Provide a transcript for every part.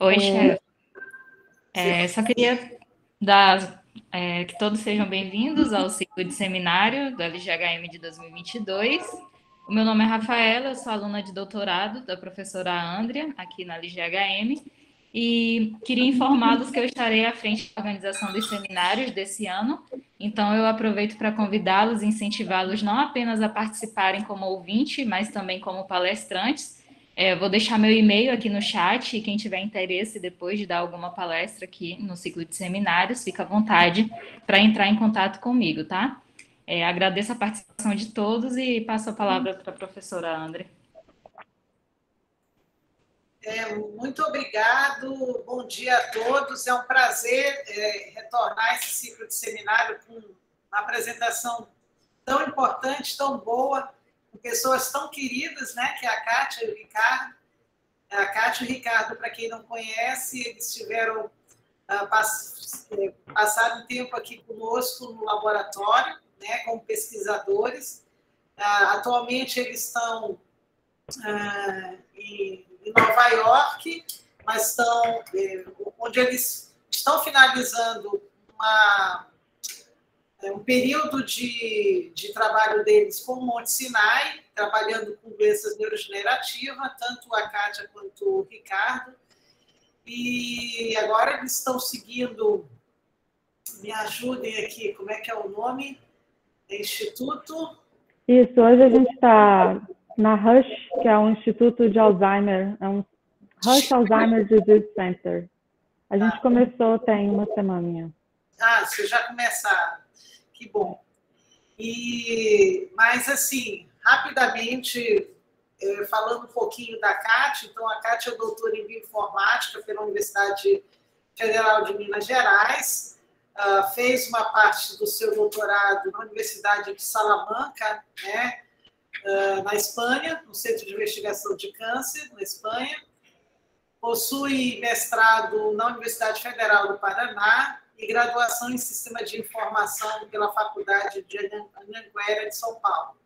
Oi, É, chefe. Só queria dar que todos sejam bem-vindos ao ciclo de seminário do LGHM de 2022. O meu nome é Rafaela, eu sou aluna de doutorado da professora Andrea, aqui na LGHM, e queria informá-los que eu estarei à frente da organização dos seminários desse ano, então eu aproveito para convidá-los e incentivá-los não apenas a participarem como ouvinte, mas também como palestrantes. Vou deixar meu e-mail aqui no chat e quem tiver interesse depois de dar alguma palestra aqui no ciclo de seminários, fica à vontade para entrar em contato comigo, tá? Agradeço a participação de todos e passo a palavra para a professora André. Muito obrigado, bom dia a todos. É um prazer retornar esse ciclo de seminário com uma apresentação tão importante, tão boa, com pessoas tão queridas, né, que é a Kátia e o Ricardo. A Kátia e o Ricardo, para quem não conhece, eles tiveram passado um tempo aqui conosco no laboratório, né, como pesquisadores. Atualmente eles estão em Nova York, mas onde eles estão finalizando um período de trabalho deles com o Monte Sinai, trabalhando com doenças neurodegenerativas, tanto a Kátia quanto o Ricardo. E agora eles estão seguindo, me ajudem aqui, como é que é o nome? Instituto? Isso, hoje a gente está na Rush, que é um instituto de Alzheimer, é um Rush Alzheimer Disease Center. A gente começou tem uma semaninha. Vocês já começaram. Que bom. Mas, assim, rapidamente, falando um pouquinho da Kátia, então a Kátia é doutora em bioinformática pela Universidade Federal de Minas Gerais, fez uma parte do seu doutorado na Universidade de Salamanca, né, na Espanha, no Centro de Investigação de Câncer, na Espanha. Possui mestrado na Universidade Federal do Paraná e graduação em Sistema de Informação pela Faculdade de Anhanguera, de São Paulo.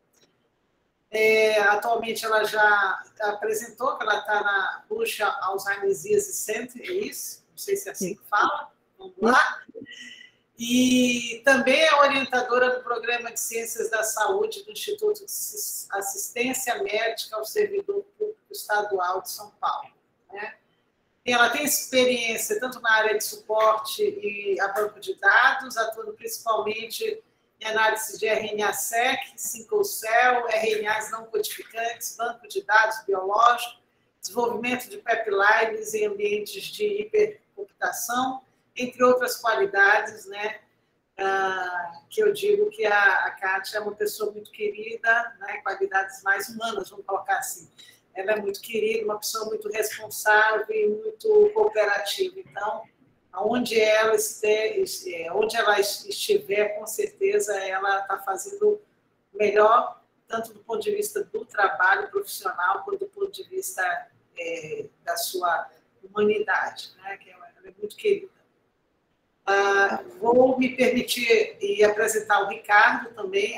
Atualmente, ela já apresentou que ela está na Rush Alzheimer Disease Center, é isso? Não sei se é assim que fala. Vamos lá. E também é orientadora do Programa de Ciências da Saúde do Instituto de Assistência Médica ao Servidor Público Estadual de São Paulo, né? Ela tem experiência tanto na área de suporte e a banco de dados, atuando principalmente em análise de RNA-seq, single-cell, RNAs não codificantes, banco de dados biológico, desenvolvimento de pipelines em ambientes de hipercomputação, entre outras qualidades, né, que eu digo que a Kátia é uma pessoa muito querida, né, qualidades mais humanas, vamos colocar assim. Ela é muito querida, uma pessoa muito responsável e muito cooperativa. Então, onde ela estiver, com certeza ela está fazendo o melhor, tanto do ponto de vista do trabalho profissional, quanto do ponto de vista da sua humanidade, né? Que ela é muito querida. Vou me permitir apresentar o Ricardo também.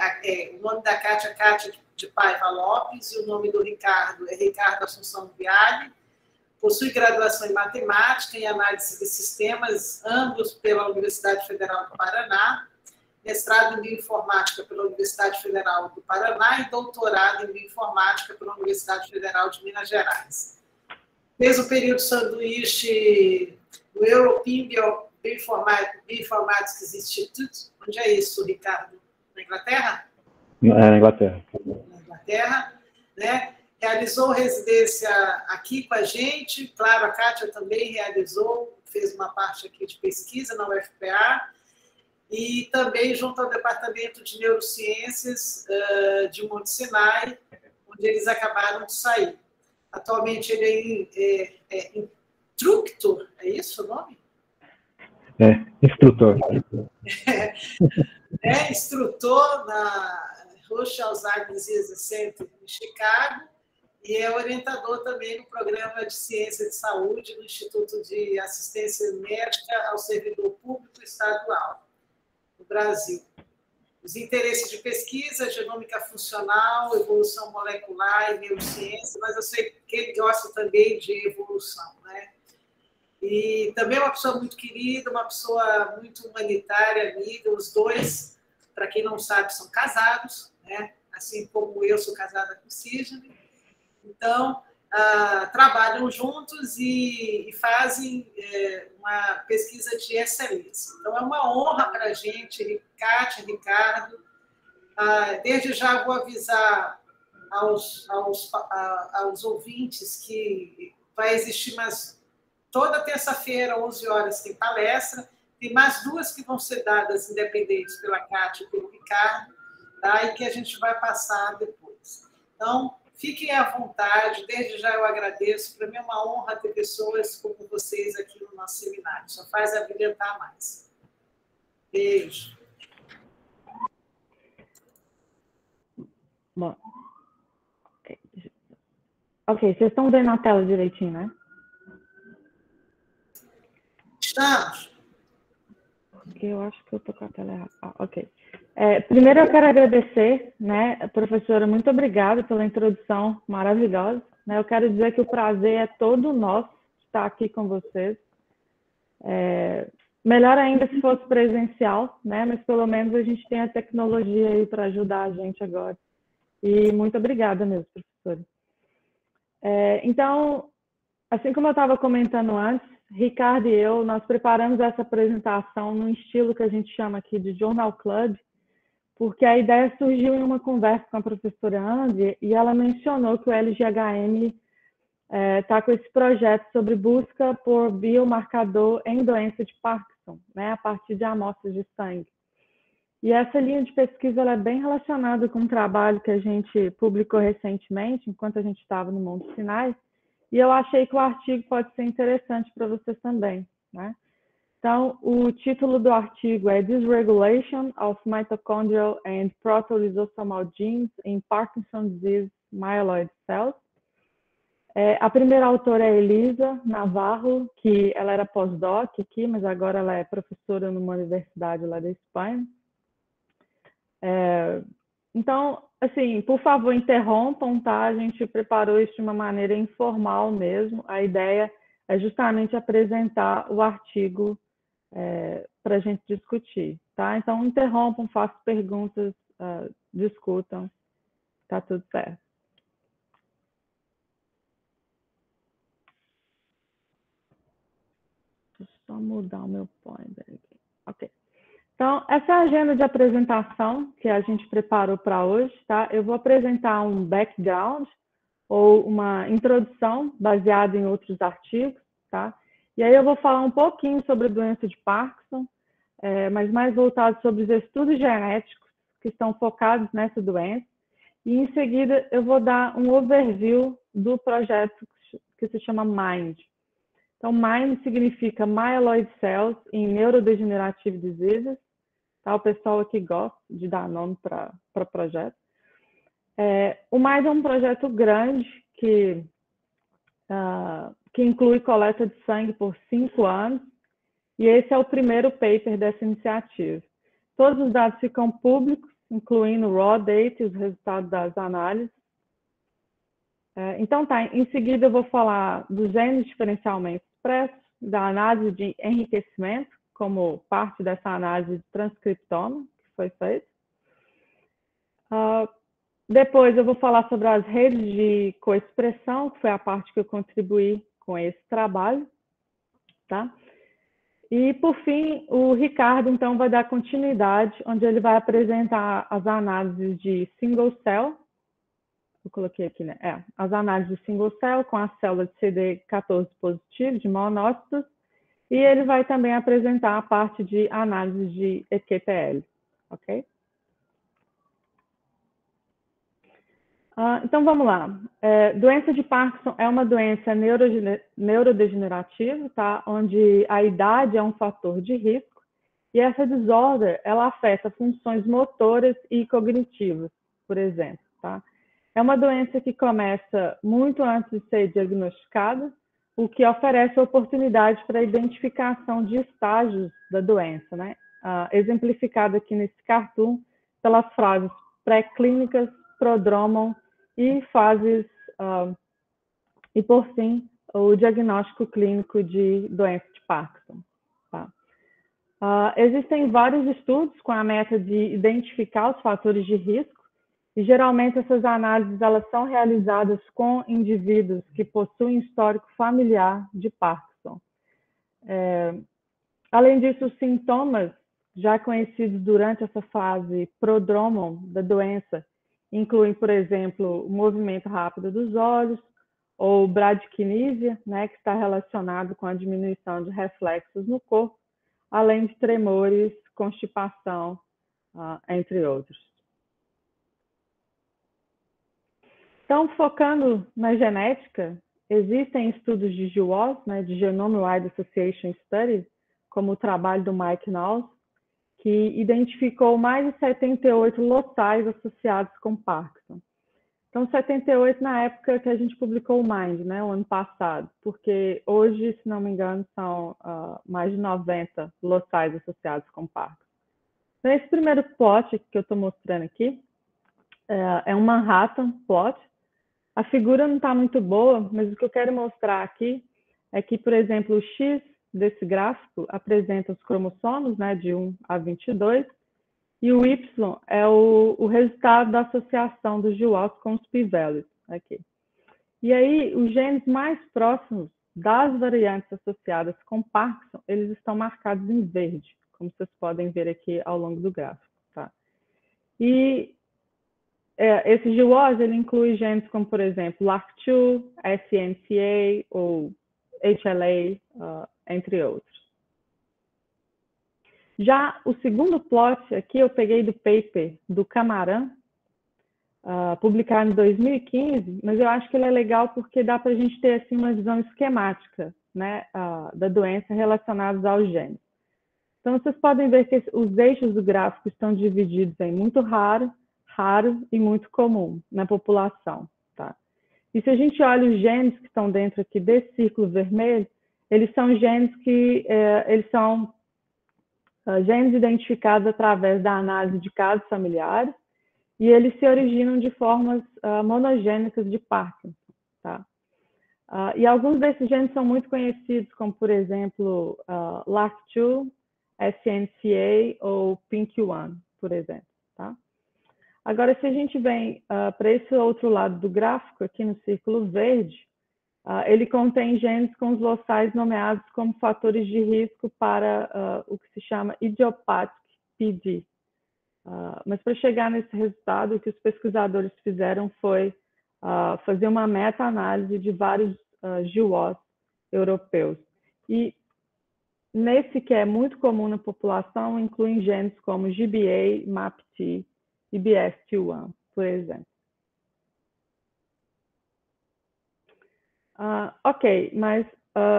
O nome da Kátia é Kátia de Paiva Lopes, e o nome do Ricardo é Ricardo Assunção Viale. Possui graduação em Matemática e Análise de Sistemas, ambos pela Universidade Federal do Paraná, mestrado em Bioinformática pela Universidade Federal do Paraná e doutorado em Bioinformática pela Universidade Federal de Minas Gerais. Fez o período sanduíche do European Bioinformatics Institute. Onde é isso, Ricardo? Na Inglaterra? Na Inglaterra. Na Inglaterra, né? Realizou residência aqui com a gente, claro, a Kátia também realizou, fez uma parte aqui de pesquisa na UFPA, e também junto ao Departamento de Neurociências de Monte Sinai, onde eles acabaram de sair. Atualmente ele é instructor, é isso o nome? Instrutor. É instrutor na Rush Alzheimer Disease Center em Chicago e é orientador também no Programa de Ciência de Saúde do Instituto de Assistência Médica ao Servidor Público Estadual no Brasil. Os interesses de pesquisa, genômica funcional, evolução molecular e neurociência, mas eu sei que ele gosta também de evolução, né? E também uma pessoa muito querida, uma pessoa muito humanitária, amiga. Os dois, para quem não sabe, são casados, né? Assim como eu sou casada com o Sidney. Então, trabalham juntos e fazem uma pesquisa de excelência. Então, é uma honra para a gente, Kátia, Ricardo. Desde já vou avisar aos ouvintes que vai existir toda terça-feira, 11 horas, tem palestra. Tem mais 2 que vão ser dadas independentes pela Kátia e pelo Ricardo, tá? E que a gente vai passar depois. Então, fiquem à vontade. Desde já eu agradeço. Para mim é uma honra ter pessoas como vocês aqui no nosso seminário. Só faz abrilhantar mais. Beijo. Bom, ok, vocês estão vendo a tela direitinho, né? Estamos. Eu acho que eu estou com a tela errada. Ok. Primeiro eu quero agradecer, né, professora, muito obrigada pela introdução maravilhosa. Né? Eu quero dizer que o prazer é todo nosso estar aqui com vocês. Melhor ainda se fosse presencial, né? Mas pelo menos a gente tem a tecnologia aí para ajudar a gente agora. E muito obrigada mesmo, professora. Então, assim como eu estava comentando antes, Ricardo e eu, nós preparamos essa apresentação num estilo que a gente chama aqui de Journal Club, porque a ideia surgiu em uma conversa com a professora Andy e ela mencionou que o LGHM está com esse projeto sobre busca por biomarcador em doença de Parkinson, né, a partir de amostras de sangue. E essa linha de pesquisa ela é bem relacionada com um trabalho que a gente publicou recentemente, enquanto a gente estava no Monte Sinai, e eu achei que o artigo pode ser interessante para vocês também, né? Então, o título do artigo é Dysregulation of Mitochondrial and Proteolysosomal Genes in Parkinson's Disease Myeloid Cells. A primeira autora é Elisa Navarro, que ela era pós-doc aqui, mas agora ela é professora numa universidade lá da Espanha. Então, assim, por favor, interrompam, tá? A gente preparou isso de uma maneira informal mesmo. A ideia é justamente apresentar o artigo para a gente discutir, tá? Então, interrompam, façam perguntas, discutam, tá tudo certo. Deixa eu só mudar o meu pointer aqui. Ok. Então, essa é a agenda de apresentação que a gente preparou para hoje, tá? Eu vou apresentar um background ou uma introdução baseada em outros artigos, tá? E aí eu vou falar um pouquinho sobre a doença de Parkinson, mas mais voltado sobre os estudos genéticos que estão focados nessa doença. E em seguida eu vou dar um overview do projeto que se chama MIND. Então, MIND significa Myeloid Cells in Neurodegenerative Diseases. Tá? O pessoal aqui gosta de dar nome para projeto. O MIND é um projeto grande que inclui coleta de sangue por 5 anos. E esse é o primeiro paper dessa iniciativa. Todos os dados ficam públicos, incluindo o raw data e os resultados das análises. Então, tá, em seguida eu vou falar dos genes diferencialmente expressos, da análise de enriquecimento, como parte dessa análise de transcriptoma que foi feita. Depois eu vou falar sobre as redes de coexpressão, que foi a parte que eu contribuí com esse trabalho, tá? E, por fim, o Ricardo, então, vai dar continuidade, onde ele vai apresentar as análises de single cell, eu coloquei aqui, né? As análises de single cell com a célula de CD14 positivo, de monócitos, e ele vai também apresentar a parte de análise de EQPL, ok? Então, vamos lá. Doença de Parkinson é uma doença neurodegenerativa, tá? Onde a idade é um fator de risco, e essa desordem, ela afeta funções motoras e cognitivas, por exemplo, tá? É uma doença que começa muito antes de ser diagnosticada, o que oferece oportunidade para a identificação de estágios da doença, né? Exemplificado aqui nesse cartoon pelas frases pré-clínicas, prodromam e fases, e por fim, o diagnóstico clínico de doença de Parkinson. Tá? Existem vários estudos com a meta de identificar os fatores de risco, e geralmente essas análises elas são realizadas com indivíduos que possuem histórico familiar de Parkinson. Além disso, os sintomas já conhecidos durante essa fase prodromal da doença incluem, por exemplo, o movimento rápido dos olhos, ou bradiquinísia, né, que está relacionado com a diminuição de reflexos no corpo, além de tremores, constipação, entre outros. Então, focando na genética, existem estudos de GWAS, né, de Genome-Wide Association Studies, como o trabalho do Mike Knowles, que identificou mais de 78 lotais associados com Parkinson. Então, 78 na época que a gente publicou o MIND, né, o ano passado, porque hoje, se não me engano, são mais de 90 lotais associados com Parkinson. Então, esse primeiro plot que eu estou mostrando aqui é um Manhattan plot. A figura não está muito boa, mas o que eu quero mostrar aqui é que, por exemplo, o X desse gráfico apresenta os cromossomos, né, de 1 a 22, e o Y é o resultado da associação dos GWAS com os p-values aqui. E aí, os genes mais próximos das variantes associadas com Parkinson, eles estão marcados em verde, como vocês podem ver aqui ao longo do gráfico. Tá? E esse GWAS, ele inclui genes como, por exemplo, LARC2, SNCA ou HLA, entre outros. Já o segundo plot aqui eu peguei do paper do Camaran, publicado em 2015, mas eu acho que ele é legal porque dá para a gente ter assim, uma visão esquemática, né, da doença relacionados aos genes. Então, vocês podem ver que os eixos do gráfico estão divididos em muito raro, raro e muito comum na população. Tá? E se a gente olha os genes que estão dentro aqui desse círculo vermelho, eles são genes que eles são genes identificados através da análise de casos familiares e eles se originam de formas monogênicas de Parkinson. Tá? E alguns desses genes são muito conhecidos, como, por exemplo, LARC2, SNCA ou PINK1, por exemplo. Tá? Agora, se a gente vem para esse outro lado do gráfico, aqui no círculo verde, ele contém genes com os loçais nomeados como fatores de risco para o que se chama idiopathic PD. Mas para chegar nesse resultado, o que os pesquisadores fizeram foi fazer uma meta-análise de vários GWAS europeus. E nesse que é muito comum na população, incluem genes como GBA, MAPT e BST1, por exemplo. Ok, mas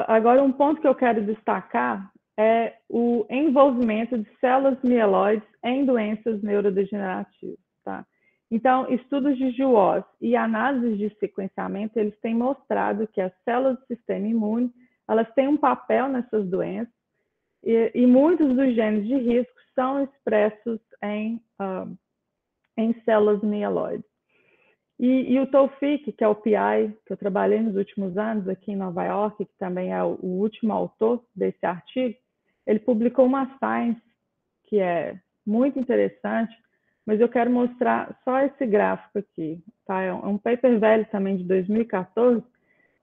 agora um ponto que eu quero destacar é o envolvimento de células mieloides em doenças neurodegenerativas. Tá? Então, estudos de GWAS e análises de sequenciamento, eles têm mostrado que as células do sistema imune, elas têm um papel nessas doenças e muitos dos genes de risco são expressos em células mieloides. E o Tawfiq, que é o PI, que eu trabalhei nos últimos anos aqui em Nova York, que também é o último autor desse artigo, ele publicou uma Science que é muito interessante, mas eu quero mostrar só esse gráfico aqui. Tá? É um paper velho também de 2014,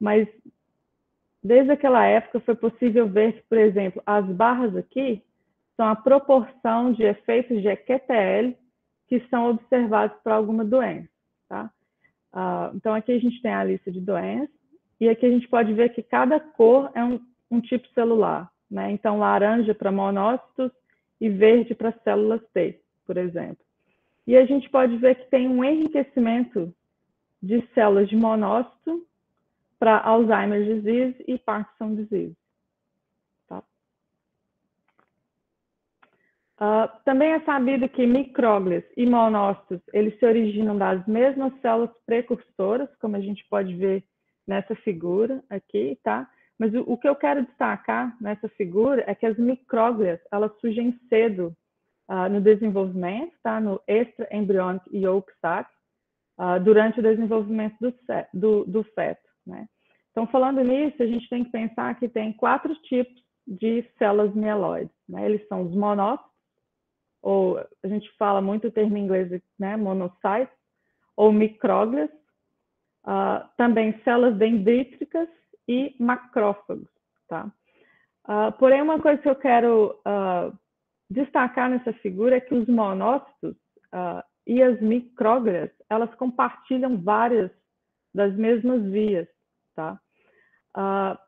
mas desde aquela época foi possível ver que, por exemplo, as barras aqui são a proporção de efeitos de QTL que são observados para alguma doença. Tá? Então, aqui a gente tem a lista de doenças, e aqui a gente pode ver que cada cor é um tipo celular. Né? Então, laranja para monócitos e verde para células T, por exemplo. E a gente pode ver que tem um enriquecimento de células de monócito para Alzheimer's disease e Parkinson disease. Tá? Também é sabido que micróglias e monócitos, eles se originam das mesmas células precursoras, como a gente pode ver nessa figura aqui, tá? Mas o que eu quero destacar nessa figura é que as micróglias, elas surgem cedo no desenvolvimento, tá? No extra-embryonic yolk sac, durante o desenvolvimento do feto, né? Então, falando nisso, a gente tem que pensar que tem 4 tipos de células mieloides, né? Eles são os monócitos, ou a gente fala muito o termo em inglês, né, monocytes, ou micróglias, também células dendríticas e macrófagos, tá? Porém, uma coisa que eu quero destacar nessa figura é que os monócitos e as micróglias, elas compartilham várias das mesmas vias, tá?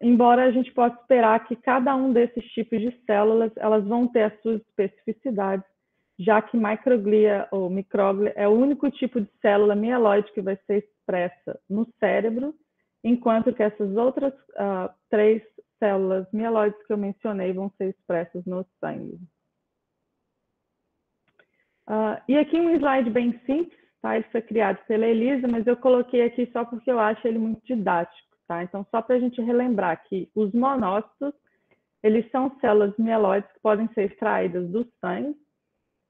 Embora a gente possa esperar que cada um desses tipos de células, elas vão ter as suas especificidades, já que microglia ou micróglia é o único tipo de célula mieloide que vai ser expressa no cérebro, enquanto que essas outras 3 células mieloides que eu mencionei vão ser expressas no sangue. E aqui um slide bem simples, tá? Ele foi criado pela Elisa, mas eu coloquei aqui só porque eu acho ele muito didático, tá? Então, só para a gente relembrar que os monócitos, eles são células mieloides que podem ser extraídas do sangue,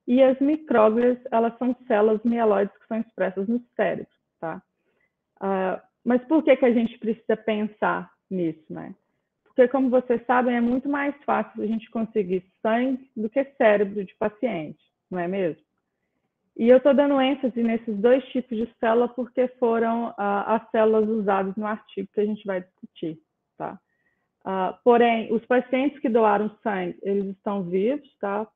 e as micróglias, elas são células mieloides que são expressas no cérebro, tá? Mas por que a gente precisa pensar nisso, né? Porque, como vocês sabem, é muito mais fácil a gente conseguir sangue do que cérebro de paciente, não é mesmo? E eu estou dando ênfase nesses 2 tipos de célula porque foram as células usadas no artigo que a gente vai discutir, tá? Porém, os pacientes que doaram sangue, eles estão vivos, tá?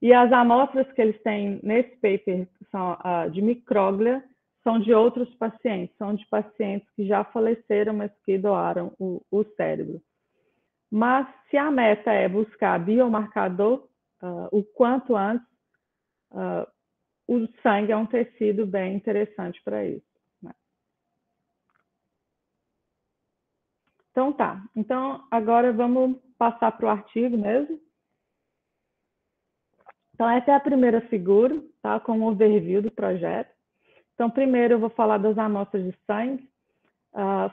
E as amostras que eles têm nesse paper são de micróglia, são de outros pacientes, são de pacientes que já faleceram, mas que doaram o cérebro. Mas se a meta é buscar biomarcador, o quanto antes, o sangue é um tecido bem interessante para isso, né? Então tá, então agora vamos passar para o artigo mesmo. Então essa é a primeira figura, tá? Com um overview do projeto. Então primeiro eu vou falar das amostras de sangue.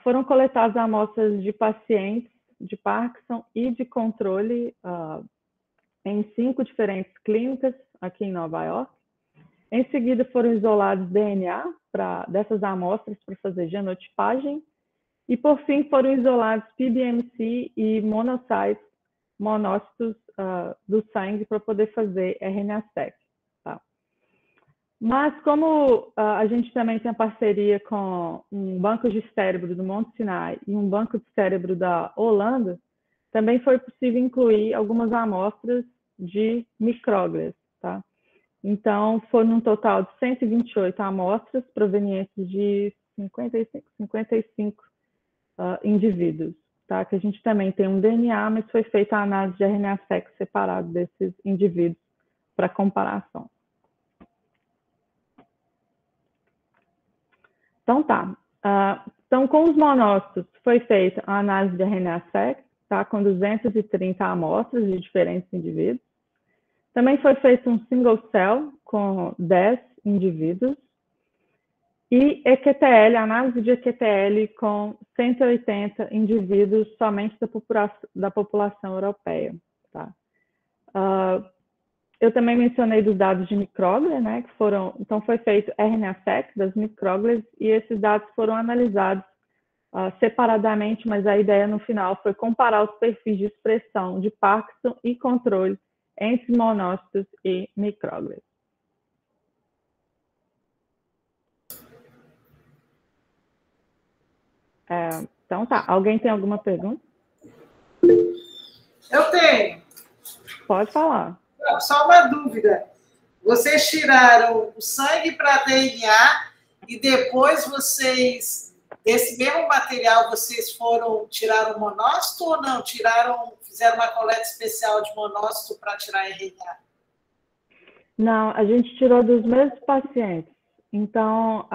Foram coletadas amostras de pacientes de Parkinson e de controle em 5 diferentes clínicas aqui em Nova York. Em seguida, foram isolados DNA dessas amostras para fazer genotipagem. E, por fim, foram isolados PBMC e monócitos do sangue para poder fazer RNA-seq. Tá? Mas, como a gente também tem a parceria com um banco de cérebro do Monte Sinai e um banco de cérebro da Holanda, também foi possível incluir algumas amostras de micróglias, tá? Então, foram um total de 128 amostras provenientes de 55 indivíduos, tá? Que a gente também tem um DNA, mas foi feita a análise de RNA-seq separado desses indivíduos para comparação. Então, tá. Então, com os monócitos, foi feita a análise de RNA-seq, tá? Com 230 amostras de diferentes indivíduos. Também foi feito um single cell com 10 indivíduos e EQTL, análise de EQTL com 180 indivíduos somente da população europeia. Tá? Eu também mencionei dos dados de micróglia, né, que foram, então foi feito RNA-seq das micróglias e esses dados foram analisados separadamente, mas a ideia no final foi comparar os perfis de expressão de Parkinson e controle entre monócitos e micróglias. Então tá, alguém tem alguma pergunta? Eu tenho. Pode falar. Só uma dúvida. Vocês tiraram o sangue para DNA e depois vocês, desse mesmo material, vocês tiraram o monócito ou não? Fizeram uma coleta especial de monócito para tirar RNA? Não, a gente tirou dos mesmos pacientes. Então,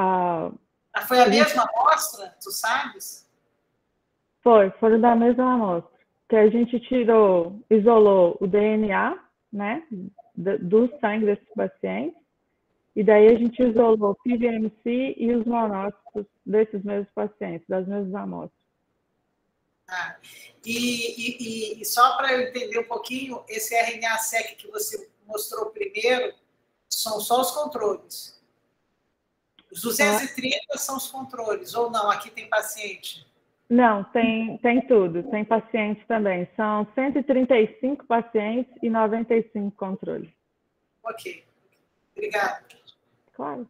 foi a mesma amostra, tu sabes? Foram da mesma amostra. Que a gente isolou o DNA, né, do sangue desses pacientes, e daí a gente isolou o PBMC e os monócitos desses mesmos pacientes, das mesmas amostras. E só para eu entender um pouquinho, esse RNA-seq que você mostrou primeiro, são só os controles? Os 230 são os controles, ou não? Aqui tem paciente? Não, tem tudo. Tem pacientes também. São 135 pacientes e 95 controles. Ok. Obrigada. Claro.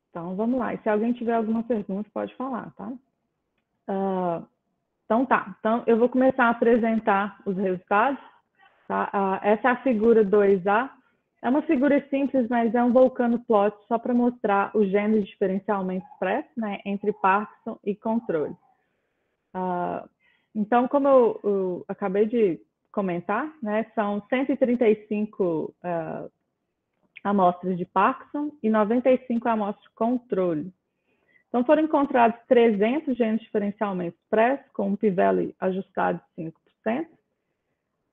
Então, vamos lá. E se alguém tiver alguma pergunta, pode falar, tá? Então, tá. Então, eu vou começar a apresentar os resultados. Tá? Essa é a figura 2A. É uma figura simples, mas é um vulcano plot só para mostrar os genes diferencialmente expressos, né, entre Parkinson e controle. Então, como eu acabei de comentar, né, são 135 amostras de Parkinson e 95 amostras de controle. Então, foram encontrados 300 genes diferencialmente expressos, com um p-value ajustado de 5%.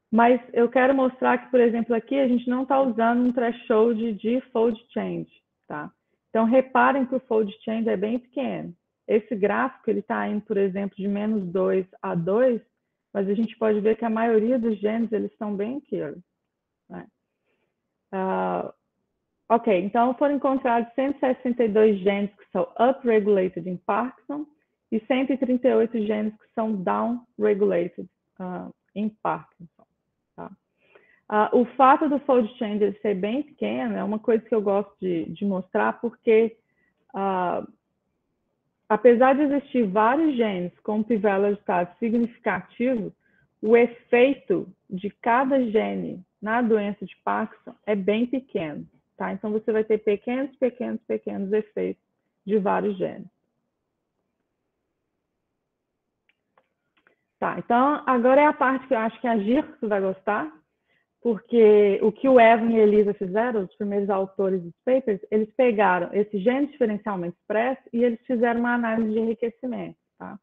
Mas eu quero mostrar que, por exemplo, aqui a gente não está usando um threshold de fold change, tá? Então, reparem que o fold change é bem pequeno. Esse gráfico, ele está indo, por exemplo, de -2 a 2, mas a gente pode ver que a maioria dos genes, eles estão bem aqui, né? Ok, então foram encontrados 162 genes que são upregulated em Parkinson e 138 genes que são downregulated em Parkinson. Tá? O fato do fold change ser bem pequeno é uma coisa que eu gosto de mostrar, porque apesar de existir vários genes com p-value ajustado significativo, o efeito de cada gene na doença de Parkinson é bem pequeno. Tá? Então, você vai ter pequenos efeitos de vários genes. Tá, então, agora é a parte que eu acho que a Girks vai gostar, porque o que o Evan e a Elisa fizeram, os primeiros autores dos papers, eles pegaram esse gene diferencialmente expresso e eles fizeram uma análise de enriquecimento. Tá?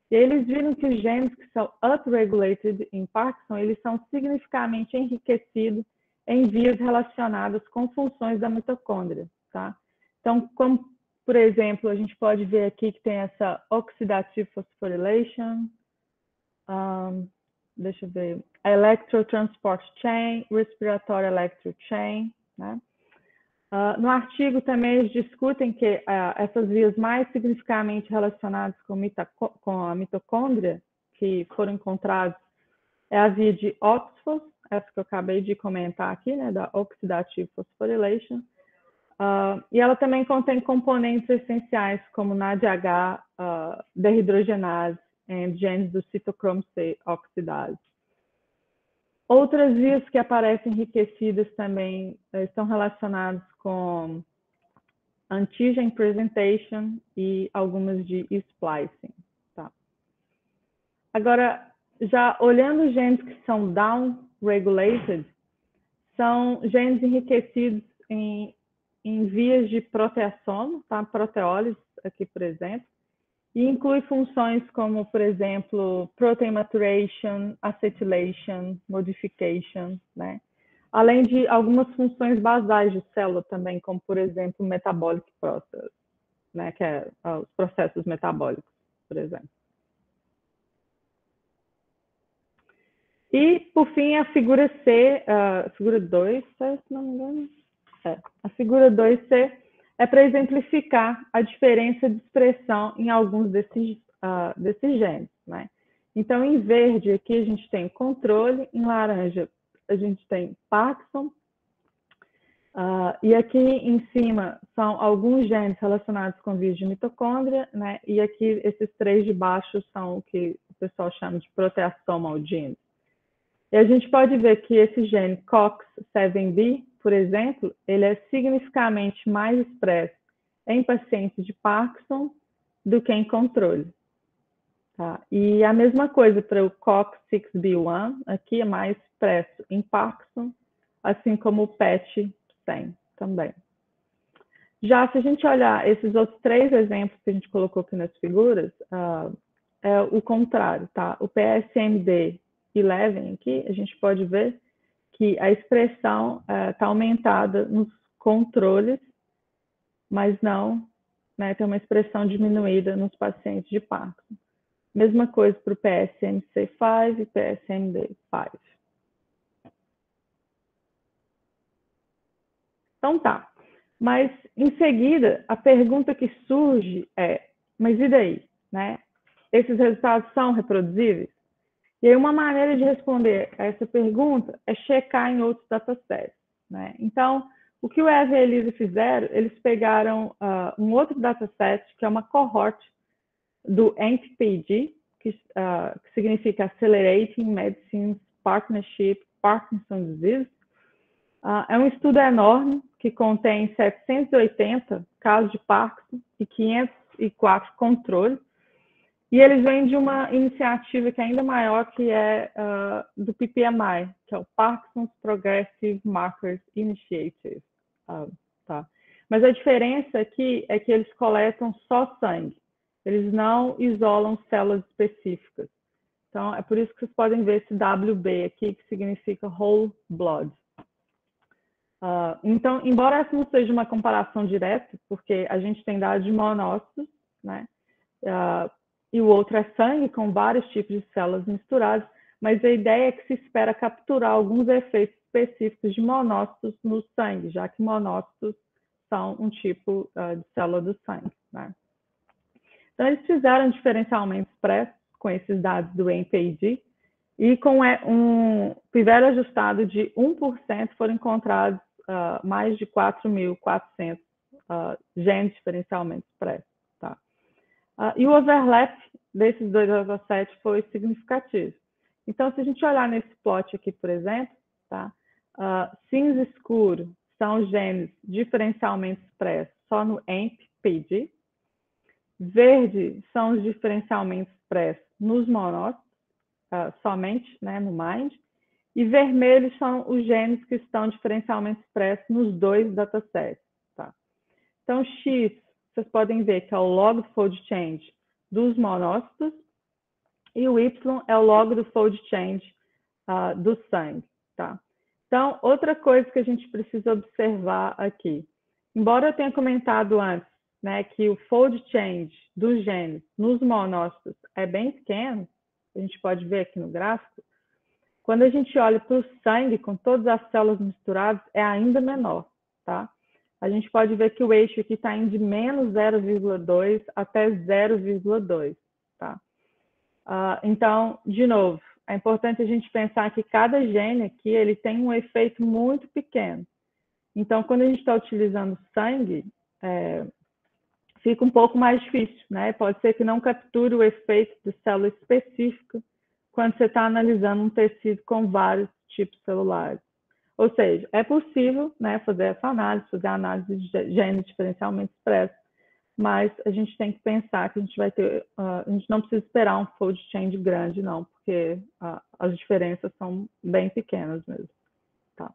E aí eles viram que os genes que são upregulated em Parkinson, eles são significativamente enriquecidos em vias relacionadas com funções da mitocôndria. Tá? Então, como, por exemplo, a gente pode ver aqui que tem essa oxidative phosphorylation, deixa eu ver, a electrotransport chain, respiratory electric chain, né? No artigo também eles discutem que essas vias mais significativamente relacionadas com a mitocôndria que foram encontradas é a via de OXPHOS, essa que eu acabei de comentar aqui, né, da oxidative phosphorylation, e ela também contém componentes essenciais como NADH, dehidrogenase e genes do citocromo C oxidase. Outras vias que aparecem enriquecidas também estão relacionadas com antigen presentation e algumas de splicing. Tá? Agora, já olhando os genes que são down-regulated, são genes enriquecidos em vias de proteasoma, tá? Proteólise aqui, por exemplo, e inclui funções como, por exemplo, protein maturation, acetylation, modification, né? Além de algumas funções basais de célula também, como, por exemplo, metabolic process, né? Que é os processos metabólicos, por exemplo. E, por fim, a figura C, a figura 2, se não me engano, a figura 2C é para exemplificar a diferença de expressão em alguns desses genes, né? Então, em verde, aqui a gente tem controle, em laranja a gente tem Parkinson, e aqui em cima são alguns genes relacionados com vias de mitocôndria, né? E aqui esses três de baixo são o que o pessoal chama de proteasomal genes. E a gente pode ver que esse gene COX-7B, por exemplo, ele é significativamente mais expresso em pacientes de Parkinson do que em controle. Tá? E a mesma coisa para o COX-6B1, aqui é mais expresso em Parkinson, assim como o PET-100 também. Já se a gente olhar esses outros três exemplos que a gente colocou aqui nas figuras, é o contrário, tá? O PSMD11 aqui, a gente pode ver que a expressão está aumentada nos controles, mas não, né, tem uma expressão diminuída nos pacientes de Parkinson. Mesma coisa para o PSMC5 e PSMD5. Então tá. Mas, em seguida, a pergunta que surge é, mas e daí? Né? Esses resultados são reproduzíveis? E aí, uma maneira de responder a essa pergunta é checar em outros datasets. Né? Então, o que o Eva e a Elisa fizeram, eles pegaram um outro dataset, que é uma cohort do AMP-PG, que significa Accelerating Medicines Partnership Parkinson's Disease. É um estudo enorme, que contém 780 casos de Parkinson e 504 controles. E eles vêm de uma iniciativa que é ainda maior, que é do PPMI, que é o Parkinson's Progressive Markers Initiative. Tá. Mas a diferença aqui é que eles coletam só sangue. Eles não isolam células específicas. Então, é por isso que vocês podem ver esse WB aqui, que significa Whole Blood. Então, embora essa não seja uma comparação direta, porque a gente tem dados de monócitos, né? E o outro é sangue, com vários tipos de células misturadas, mas a ideia é que se espera capturar alguns efeitos específicos de monócitos no sangue, já que monócitos são um tipo de célula do sangue. Né? Então, eles fizeram diferencialmente expressos com esses dados do AMP-PG, e com um piver ajustado de 1%, foram encontrados mais de 4.400 genes diferencialmente expressos. Tá? E o overlap desses dois datasets foi significativo. Então, se a gente olhar nesse plot aqui, por exemplo, tá? Cinza escuro são genes diferencialmente expressos só no AMP-PG. Verde são os diferencialmente expressos nos monócitos, somente, né, no MIND. E vermelhos são os genes que estão diferencialmente expressos nos dois datasets. Tá? Então, X, vocês podem ver que é o log do fold change dos monócitos, e o Y é o log do fold change do sangue. Tá? Então, outra coisa que a gente precisa observar aqui. Embora eu tenha comentado antes, né, que o fold change dos genes nos monócitos é bem pequeno, a gente pode ver aqui no gráfico, quando a gente olha para o sangue, com todas as células misturadas, é ainda menor, tá? A gente pode ver que o eixo aqui está indo de menos 0,2 até 0,2, tá? Então, de novo, é importante a gente pensar que cada gene aqui, ele tem um efeito muito pequeno. Então, quando a gente está utilizando sangue, fica um pouco mais difícil, né? Pode ser que não capture o efeito de célula específica quando você está analisando um tecido com vários tipos celulares. Ou seja, é possível, né, fazer essa análise, fazer a análise de genes diferencialmente expressos, mas a gente tem que pensar que a gente vai ter, a gente não precisa esperar um fold change grande, não, porque as diferenças são bem pequenas mesmo. Tá?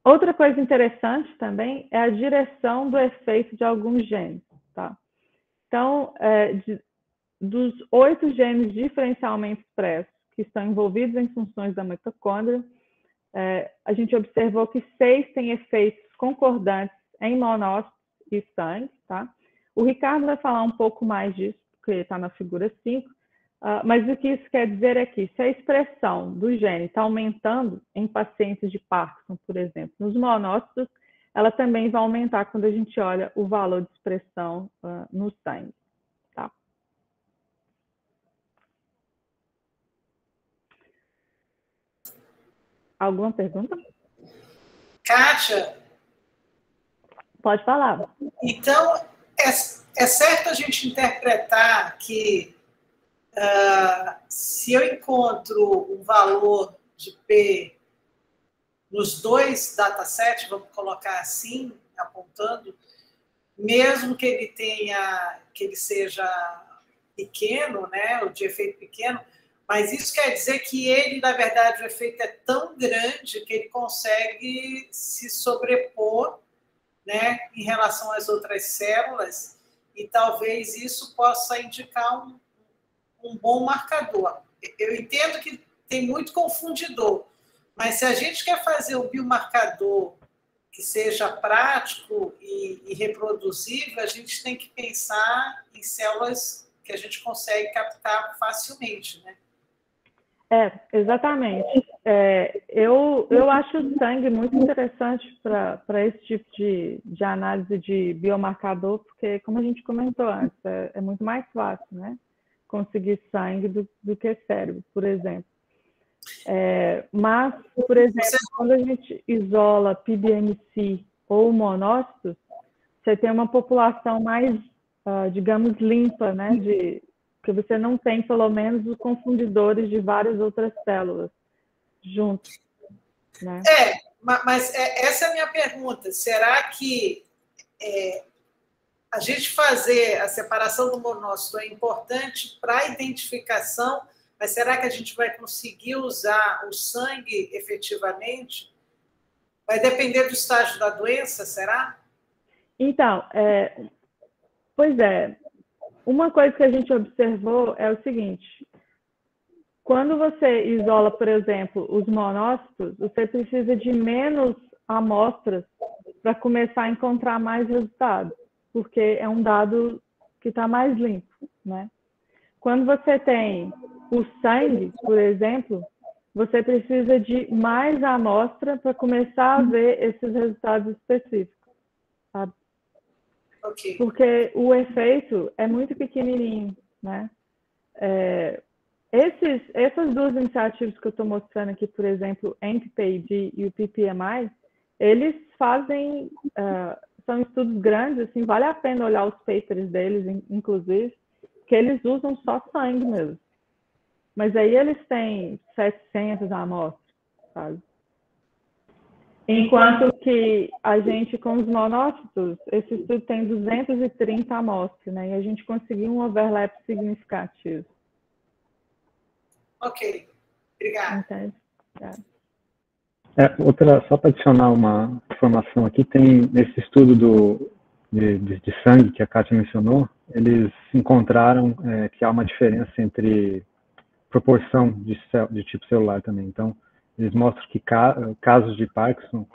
Outra coisa interessante também é a direção do efeito de alguns genes. Tá? Então, dos 8 genes diferencialmente expressos que estão envolvidos em funções da mitocôndria, a gente observou que 6 têm efeitos concordantes em monócitos e sangue. Tá? O Ricardo vai falar um pouco mais disso, porque está na figura 5, mas o que isso quer dizer é que se a expressão do gene está aumentando em pacientes de Parkinson, por exemplo, nos monócitos, ela também vai aumentar quando a gente olha o valor de expressão no sangue. Tá? Alguma pergunta? Kátia? Pode falar. Então, é certo a gente interpretar que se eu encontro um valor de P nos dois datasets, vamos colocar assim, apontando, mesmo que ele seja pequeno, né, o de efeito pequeno, mas isso quer dizer que ele, na verdade, o efeito é tão grande que ele consegue se sobrepor, né, em relação às outras células, e talvez isso possa indicar um bom marcador. Eu entendo que tem muito confundidor, mas se a gente quer fazer o biomarcador que seja prático e reproduzível, a gente tem que pensar em células que a gente consegue captar facilmente, né? Exatamente. Eu acho o sangue muito interessante para esse tipo de análise de biomarcador, porque, como a gente comentou antes, é muito mais fácil, né? Conseguir sangue do que cérebro, por exemplo. Mas, por exemplo, quando a gente isola PBMC ou monócitos, você tem uma população mais, digamos, limpa, né? Que você não tem, pelo menos, os confundidores de várias outras células juntos, né? Mas essa é a minha pergunta. Será que a gente fazer a separação do monócito é importante para a identificação, mas será que a gente vai conseguir usar o sangue efetivamente? Vai depender do estágio da doença, será? Então, pois é. Uma coisa que a gente observou é o seguinte: quando você isola, por exemplo, os monócitos, você precisa de menos amostras para começar a encontrar mais resultados, porque é um dado que está mais limpo, né? Quando você tem o sangue, por exemplo, você precisa de mais amostra para começar a ver esses resultados específicos, sabe? Okay. Porque o efeito é muito pequenininho, né? Essas duas iniciativas que eu estou mostrando aqui, por exemplo, o AMP-PAD e o PPMI, eles fazem, são estudos grandes, assim, vale a pena olhar os papers deles, inclusive, que eles usam só sangue mesmo. Mas aí eles têm 700 amostras, sabe? Enquanto que a gente, com os monócitos, esse estudo tem 230 amostras, né? E a gente conseguiu um overlap significativo. Ok, obrigada. Entende? Só para adicionar uma informação aqui, tem nesse estudo de sangue que a Kátia mencionou, eles encontraram que há uma diferença entre proporção de tipo celular também. Então, eles mostram que casos de Parkinson,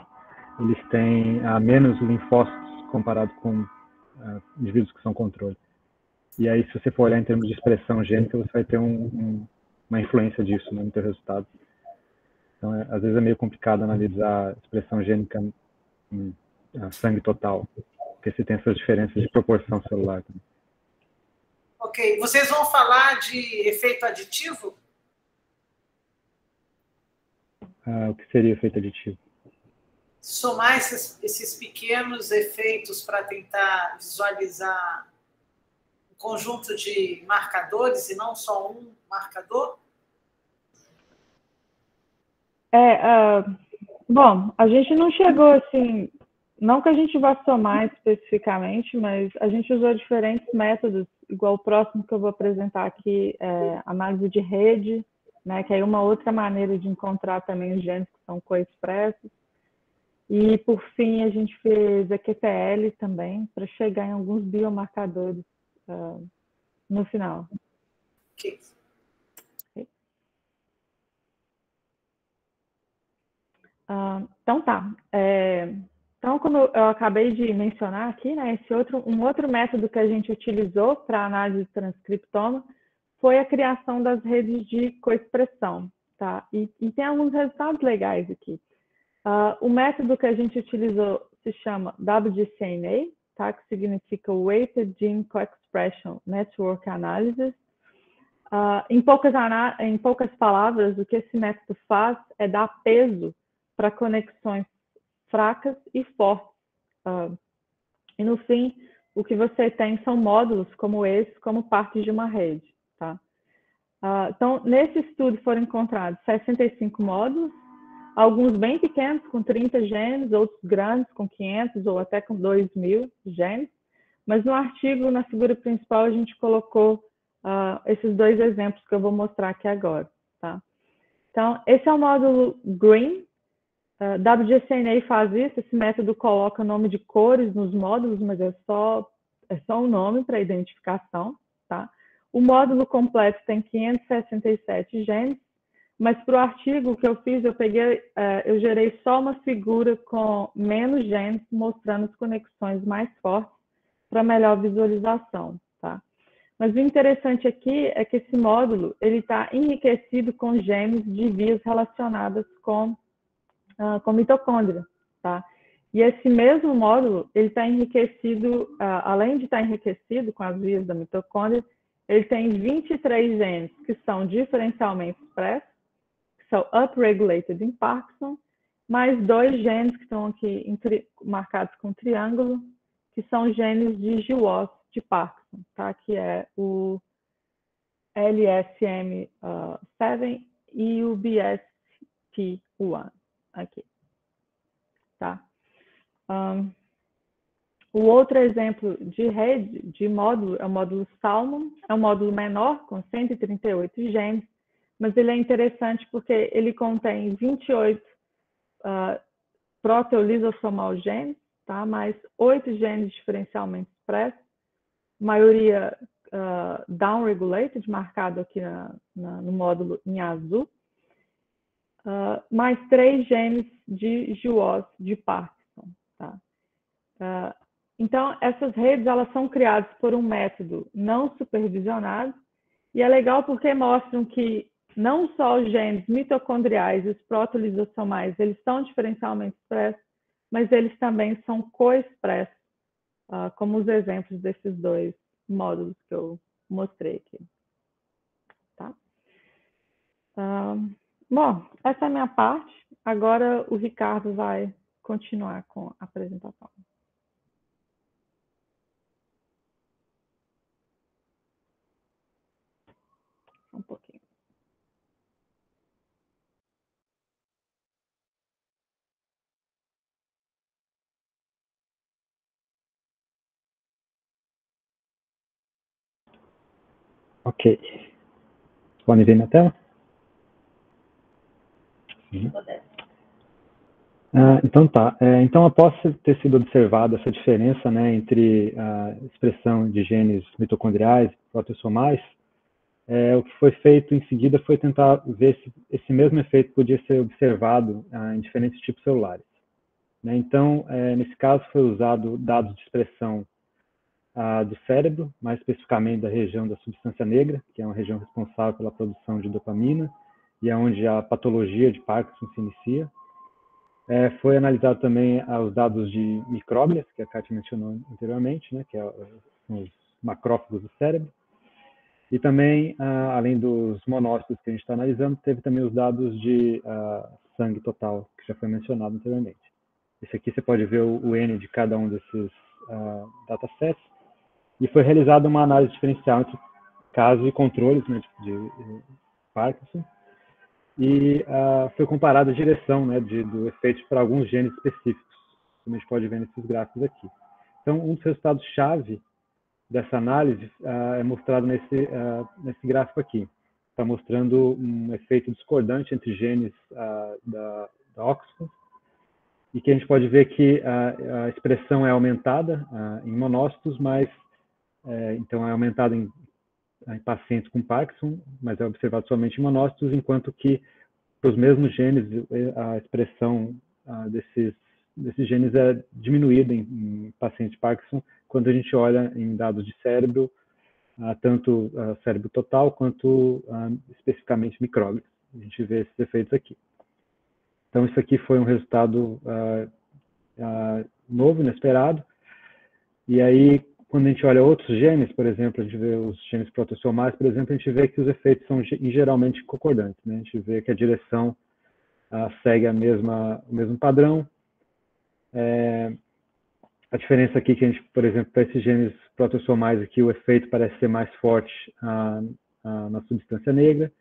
eles têm menos linfócitos comparado com indivíduos que são controle. E aí, se você for olhar em termos de expressão gênica, você vai ter uma influência disso, né, no teu resultado. Então, às vezes é meio complicado analisar a expressão gênica em sangue total, porque você tem essas diferenças de proporção celular também. Ok. Vocês vão falar de efeito aditivo? O que seria efeito aditivo? Somar esses pequenos efeitos para tentar visualizar um conjunto de marcadores e não só um marcador? Bom, a gente não chegou assim, não que a gente vá somar especificamente, mas a gente usou diferentes métodos, igual o próximo que eu vou apresentar aqui, análise de rede, né, que é uma outra maneira de encontrar também os genes que são coexpressos. E, por fim, a gente fez a QPL também, para chegar em alguns biomarcadores no final. Okay. Então, tá. Então, como eu acabei de mencionar aqui, né, um outro método que a gente utilizou para análise de transcriptoma foi a criação das redes de coexpressão, tá? E tem alguns resultados legais aqui. O método que a gente utilizou se chama WGCNA, tá? Que significa Weighted Gene Co-Expression Network Analysis. Em poucas palavras, o que esse método faz é dar peso para conexões fracas e fortes. E, no fim, o que você tem são módulos como esse, como parte de uma rede, tá? Então, nesse estudo foram encontrados 65 módulos, alguns bem pequenos, com 30 genes, outros grandes, com 500 ou até com 2.000 genes. Mas no artigo, na figura principal, a gente colocou esses dois exemplos que eu vou mostrar aqui agora. Tá? Então, esse é o módulo GREEN. WGCNA faz isso, esse método coloca nome de cores nos módulos, mas é só um nome para identificação. Tá? O módulo completo tem 567 genes, mas para o artigo que eu fiz, eu gerei só uma figura com menos genes, mostrando as conexões mais fortes para melhor visualização, tá? Mas o interessante aqui é que esse módulo ele está enriquecido com genes de vias relacionadas com mitocôndria, tá? E esse mesmo módulo, ele está enriquecido, além de estar enriquecido com as vias da mitocôndria, ele tem 23 genes que são diferencialmente expressos, que são upregulated em Parkinson, mais 2 genes que estão aqui marcados com triângulo, que são genes de GWAS de Parkinson, tá? Que é o LSM7 e o BST1 aqui, tá? O outro exemplo de rede, de módulo, é o módulo Salmon, é um módulo menor, com 138 genes, mas ele é interessante porque ele contém 28 proteolisossomal genes, tá? Mais 8 genes diferencialmente expressos, maioria downregulated, marcado aqui no módulo em azul, mais 3 genes de GWAS de Parkinson, tá? Então, essas redes elas são criadas por um método não supervisionado, e é legal porque mostram que não só os genes mitocondriais e os proteolisossomais, eles são diferencialmente expressos, mas eles também são coexpressos, como os exemplos desses 2 módulos que eu mostrei aqui. Tá? Bom, essa é a minha parte. Agora o Ricardo vai continuar com a apresentação. Um pouquinho. Ok. Podem ver na tela? Uhum. Então tá. Então, após ter sido observada essa diferença, né, entre a expressão de genes mitocondriais e proteossomais, o que foi feito em seguida foi tentar ver se esse mesmo efeito podia ser observado em diferentes tipos celulares. Né? Então, nesse caso, foi usado dados de expressão do cérebro, mais especificamente da região da substância negra, que é uma região responsável pela produção de dopamina, e é onde a patologia de Parkinson se inicia. Foi analisado também os dados de micróglias, que a Kátia mencionou anteriormente, né, que são os macrófagos do cérebro. E também, além dos monócitos que a gente está analisando, teve também os dados de sangue total, que já foi mencionado anteriormente. Esse aqui você pode ver o N de cada um desses datasets. E foi realizada uma análise diferencial entre casos e controles, né, de Parkinson. E foi comparada a direção, né, do efeito para alguns genes específicos, como a gente pode ver nesses gráficos aqui. Então, um dos resultados-chave dessa análise é mostrado nesse gráfico aqui. Está mostrando um efeito discordante entre genes da Oxford, e que a gente pode ver que a expressão é aumentada em monócitos, mas então é aumentada em pacientes com Parkinson, mas é observado somente em monócitos, enquanto que para os mesmos genes a expressão desses genes é diminuída em pacientes de Parkinson quando a gente olha em dados de cérebro, tanto cérebro total quanto especificamente micróglias. A gente vê esses efeitos aqui. Então, isso aqui foi um resultado novo, inesperado. E aí, quando a gente olha outros genes, por exemplo, a gente vê os genes proteossomais, por exemplo, a gente vê que os efeitos são geralmente concordantes. Né? A gente vê que a direção segue o mesmo padrão. A diferença aqui que a gente, por exemplo, para esses genes proteossomais aqui, o efeito parece ser mais forte na substância negra,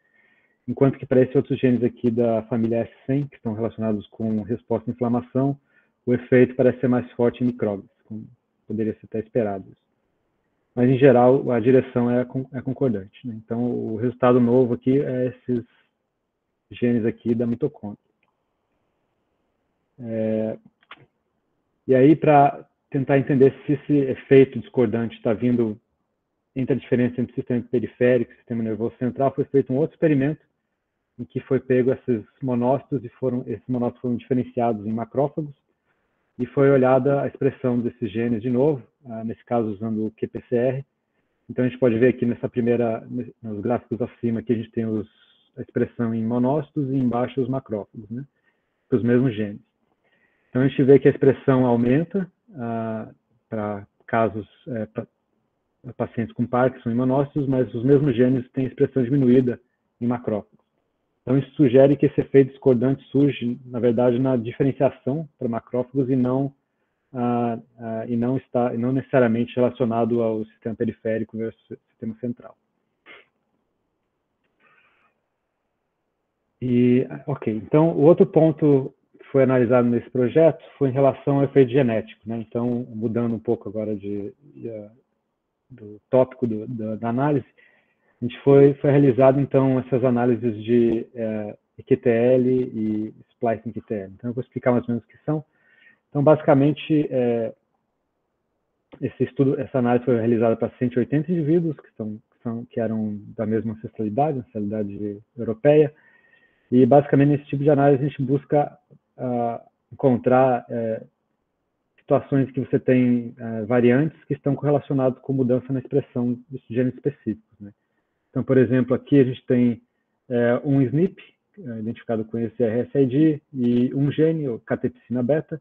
enquanto que para esses outros genes aqui da família S100, que estão relacionados com resposta à inflamação, o efeito parece ser mais forte em micróbios, como poderia ser até esperado. Mas, em geral, a direção é concordante. Né? Então, o resultado novo aqui é esses genes aqui da mitocôndria. E aí, para tentar entender se esse efeito discordante está vindo entre a diferença entre o sistema periférico e o sistema nervoso central, foi feito um outro experimento em que foi pego esses monócitos e esses monócitos foram diferenciados em macrófagos e foi olhada a expressão desses genes de novo, nesse caso usando o qPCR, Então, a gente pode ver aqui nos gráficos acima, que a gente tem a expressão em monócitos e embaixo os macrófagos, né? Os mesmos genes. Então, a gente vê que a expressão aumenta para casos, para pacientes com Parkinson e monócitos, mas os mesmos genes têm expressão diminuída em macrófagos. Então, isso sugere que esse efeito discordante surge, na verdade, na diferenciação para macrófagos e não necessariamente relacionado ao sistema periférico versus sistema central. Ok, então o outro ponto que foi analisado nesse projeto foi em relação ao efeito genético, né? Então, mudando um pouco agora do tópico da análise, a gente foi realizado então essas análises de EQTL e splicing QTL. Então, eu vou explicar mais ou menos o que são. Então, basicamente, essa análise foi realizada para 180 indivíduos que eram da mesma ancestralidade europeia. E, basicamente, nesse tipo de análise, a gente busca encontrar situações que você tem variantes que estão correlacionadas com mudança na expressão de genes específicos, né? Então, por exemplo, aqui a gente tem um SNP, identificado com esse RSID, e um gene, o catepsina beta.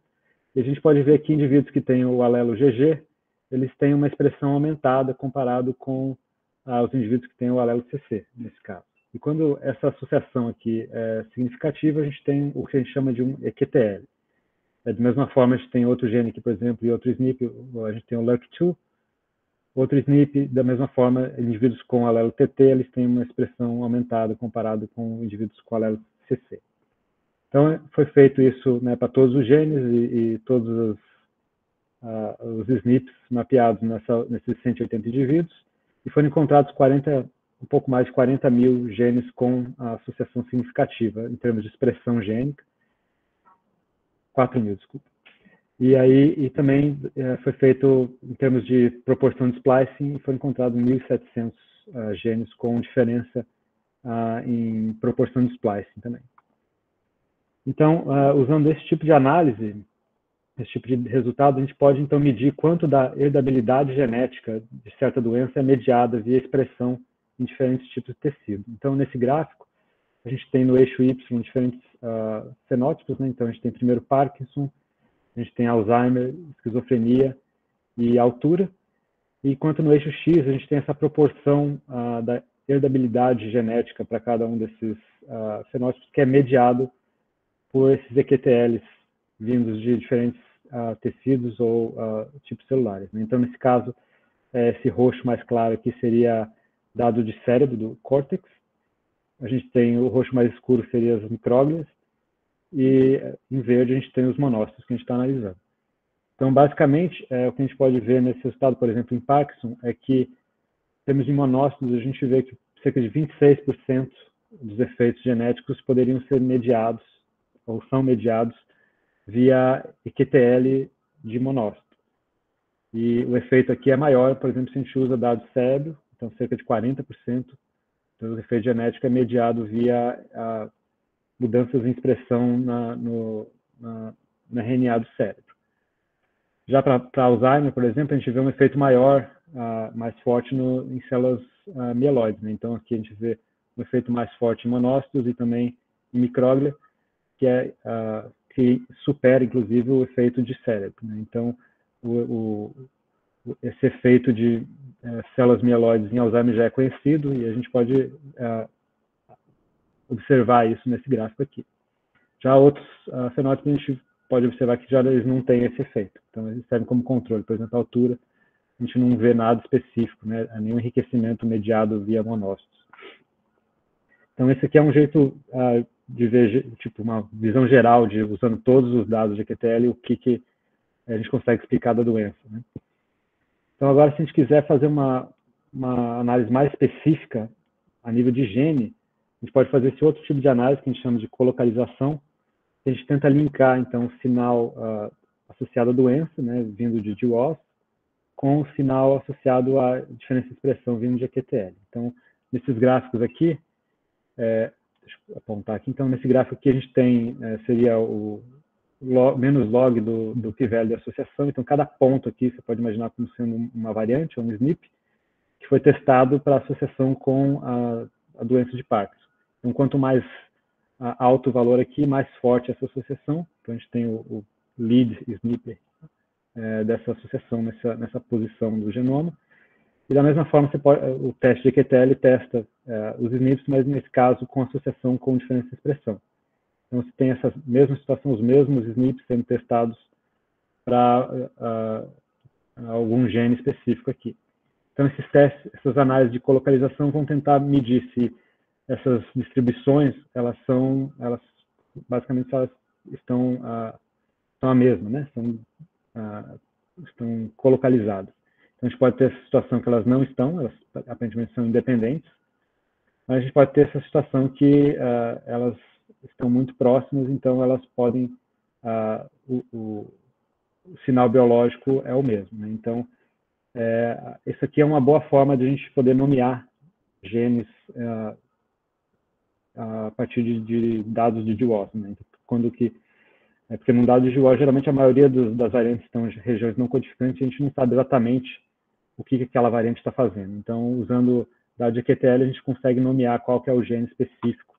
E a gente pode ver que indivíduos que têm o alelo GG, eles têm uma expressão aumentada comparado com os indivíduos que têm o alelo CC, nesse caso. E quando essa associação aqui é significativa, a gente tem o que a gente chama de um EQTL. Da mesma forma, a gente tem outro gene aqui, por exemplo, e outro SNP, a gente tem o LURC2. Outro SNP, da mesma forma, indivíduos com alelo TT, eles têm uma expressão aumentada comparado com indivíduos com alelo CC. Então, foi feito isso, né, para todos os genes e todos os SNPs mapeados nesses 180 indivíduos, e foram encontrados um pouco mais de 40 mil genes com a associação significativa em termos de expressão gênica. 4 mil, desculpa. E também foi feito em termos de proporção de splicing, e foi encontrado 1.700 genes com diferença em proporção de splicing também. Então, usando esse tipo de análise, esse tipo de resultado, a gente pode então medir quanto da herdabilidade genética de certa doença é mediada via expressão em diferentes tipos de tecido. Então, nesse gráfico, a gente tem no eixo Y diferentes fenótipos, né? Então, a gente tem primeiro Parkinson, a gente tem Alzheimer, esquizofrenia e altura. E enquanto no eixo X, a gente tem essa proporção da herdabilidade genética para cada um desses fenótipos, que é mediado por esses EQTLs vindos de diferentes tecidos ou tipos celulares, né? Então, nesse caso, esse roxo mais claro aqui seria dado de cérebro, do córtex. A gente tem o roxo mais escuro, seria as micróglias. E em verde a gente tem os monócitos que a gente está analisando. Então, basicamente, o que a gente pode ver nesse resultado, por exemplo, em Parkinson, é que, em termos de monócitos, a gente vê que cerca de 26% dos efeitos genéticos poderiam ser mediados, ou são mediados, via EQTL de monócito. E o efeito aqui é maior, por exemplo, se a gente usa dados cérebro, então cerca de 40% do efeito genético é mediado via mudanças em expressão na RNA do cérebro. Já para Alzheimer, por exemplo, a gente vê um efeito maior, mais forte em células mieloides, né? Então, aqui a gente vê um efeito mais forte em monócitos e também em micróglia, que supera, inclusive, o efeito de cérebro, né? Então, esse efeito de células mieloides em Alzheimer já é conhecido e a gente pode observar isso nesse gráfico aqui. Já outros fenótipos a gente pode observar que já eles não têm esse efeito. Então, eles servem como controle. Por exemplo, a altura, a gente não vê nada específico, né? Nenhum enriquecimento mediado via monócitos. Então, esse aqui é um jeito de ver, tipo, uma visão geral, usando todos os dados de EQTL, o que a gente consegue explicar da doença, né? Então, agora, se a gente quiser fazer uma análise mais específica a nível de gene, a gente pode fazer esse outro tipo de análise que a gente chama de colocalização. A gente tenta linkar, então, o sinal associado à doença, né, vindo de GWAS, com o sinal associado à diferença de expressão vindo de EQTL. Então, nesses gráficos aqui, deixa eu apontar aqui, então, nesse gráfico aqui a gente tem, seria o menos log do p-value de associação. Então, cada ponto aqui você pode imaginar como sendo uma variante, ou um SNP. que foi testado para associação com a doença de Parkinson. Então, quanto mais alto o valor aqui, mais forte essa associação. Então, a gente tem o lead SNP dessa associação nessa posição do genoma. E da mesma forma, o teste de QTL testa os SNPs, mas nesse caso com associação com diferença de expressão. Então, você tem essa mesma situação, os mesmos SNPs sendo testados para algum gene específico aqui. Então, esses testes, essas análises de colocalização vão tentar medir se essas distribuições, elas basicamente elas estão a mesma, né? Estão colocalizadas. Então, a gente pode ter essa situação que elas não estão, elas aparentemente são independentes, mas a gente pode ter essa situação que elas estão muito próximas, então elas podem, o sinal biológico é o mesmo, né? Então, isso aqui é uma boa forma de a gente poder nomear genes a partir de dados de GWAS, né? Porque num dado de GWAS, geralmente a maioria das variantes estão em regiões não codificantes, a gente não sabe exatamente o que aquela variante está fazendo. Então, usando dados de QTL, a gente consegue nomear qual que é o gene específico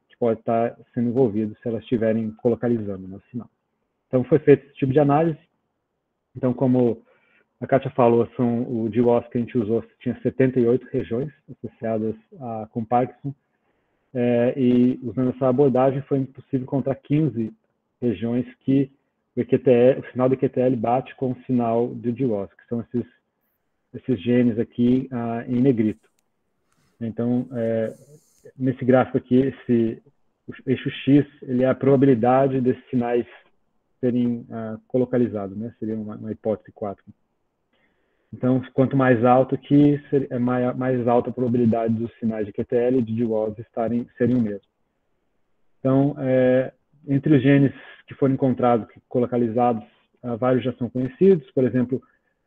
que pode estar sendo envolvido se elas estiverem colocalizando no sinal. Então, foi feito esse tipo de análise. Então, como a Kátia falou, o GWAS que a gente usou tinha 78 regiões associadas com Parkinson, e usando essa abordagem foi possível encontrar 15 regiões que o sinal de QTL bate com o sinal do GWAS, que são esses genes aqui em negrito. Então, nesse gráfico aqui, o eixo X, ele é a probabilidade desses sinais serem colocalizados, né? Seria uma hipótese 4. Então, quanto mais alto aqui, é mais alta a probabilidade dos sinais de QTL e de GWAS serem o mesmo. Então, entre os genes que foram encontrados, colocalizados, vários já são conhecidos. Por exemplo,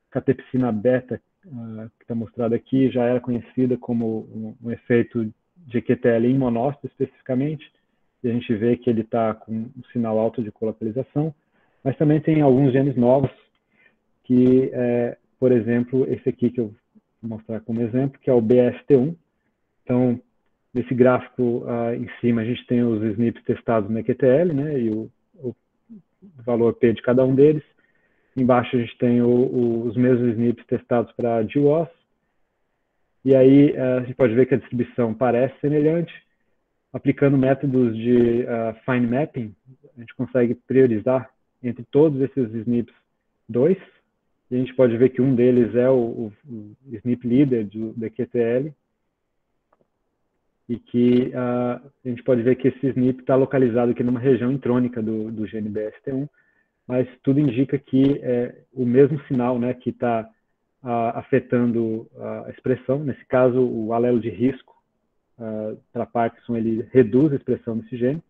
catepsina beta, que está mostrada aqui, já era conhecida como um efeito de QTL em monócito especificamente, e a gente vê que ele está com um sinal alto de colocalização. Mas também tem alguns genes novos que, por exemplo, esse aqui que eu vou mostrar como exemplo, que é o BST1. Então, nesse gráfico em cima, a gente tem os SNPs testados na QTL, né, e o valor P de cada um deles. Embaixo a gente tem os mesmos SNPs testados para GWAS. E aí a gente pode ver que a distribuição parece semelhante. Aplicando métodos de fine mapping, a gente consegue priorizar entre todos esses SNPs 2. E a gente pode ver que um deles é o SNP leader da QTL. E que a gente pode ver que esse SNP está localizado aqui numa região intrônica do gene BST1, mas tudo indica que é o mesmo sinal, né, que está afetando a expressão. Nesse caso, o alelo de risco para Parkinson, ele reduz a expressão desse gene.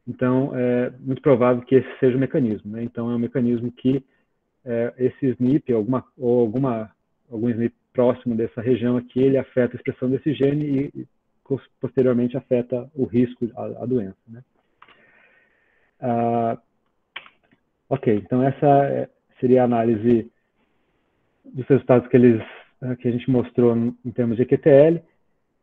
Então, é muito provável que esse seja o mecanismo, né? Então, é um mecanismo que esse SNP, algum SNP próximo dessa região aqui, ele afeta a expressão desse gene e posteriormente afeta o risco, a doença, né? Ok, então essa seria a análise dos resultados que a gente mostrou em termos de QTL.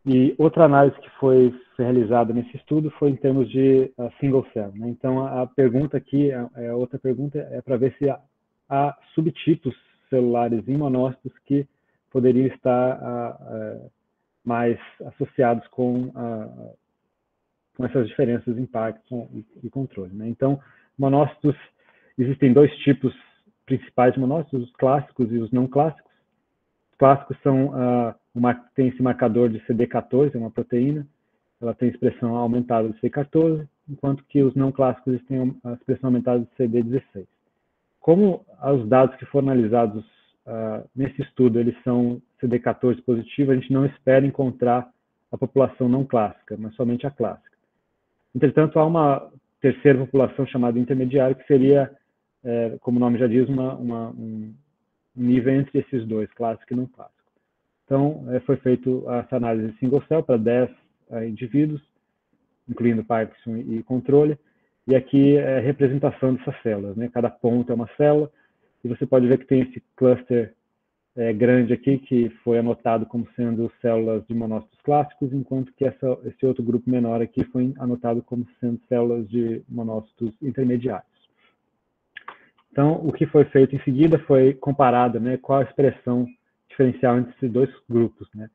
E outra análise que foi realizada nesse estudo foi em termos de single cell, né? Então, a pergunta aqui, outra pergunta é para ver se há subtipos celulares em monócitos que poderiam estar mais associados com essas diferenças em Parkinson e controle, né? Então, monócitos, existem dois tipos principais de monócitos, os clássicos e os não clássicos. Os clássicos são, tem esse marcador de CD14, é uma proteína, ela tem expressão aumentada de CD14, enquanto que os não clássicos têm a expressão aumentada de CD16. Como os dados que foram analisados nesse estudo, eles são CD14 positivo, a gente não espera encontrar a população não clássica, mas somente a clássica. Entretanto, há uma terceira população chamada intermediária, que seria, como o nome já diz, um nível entre esses dois, clássico e não clássico. Então, foi feita essa análise de single cell para 10 indivíduos, incluindo Parkinson e controle, e aqui é a representação dessas células, né? Cada ponto é uma célula, e você pode ver que tem esse cluster grande aqui, que foi anotado como sendo células de monócitos clássicos, enquanto que esse outro grupo menor aqui foi anotado como sendo células de monócitos intermediários. Então, o que foi feito em seguida foi comparado, né, qual a expressão diferencial entre esses dois grupos, né,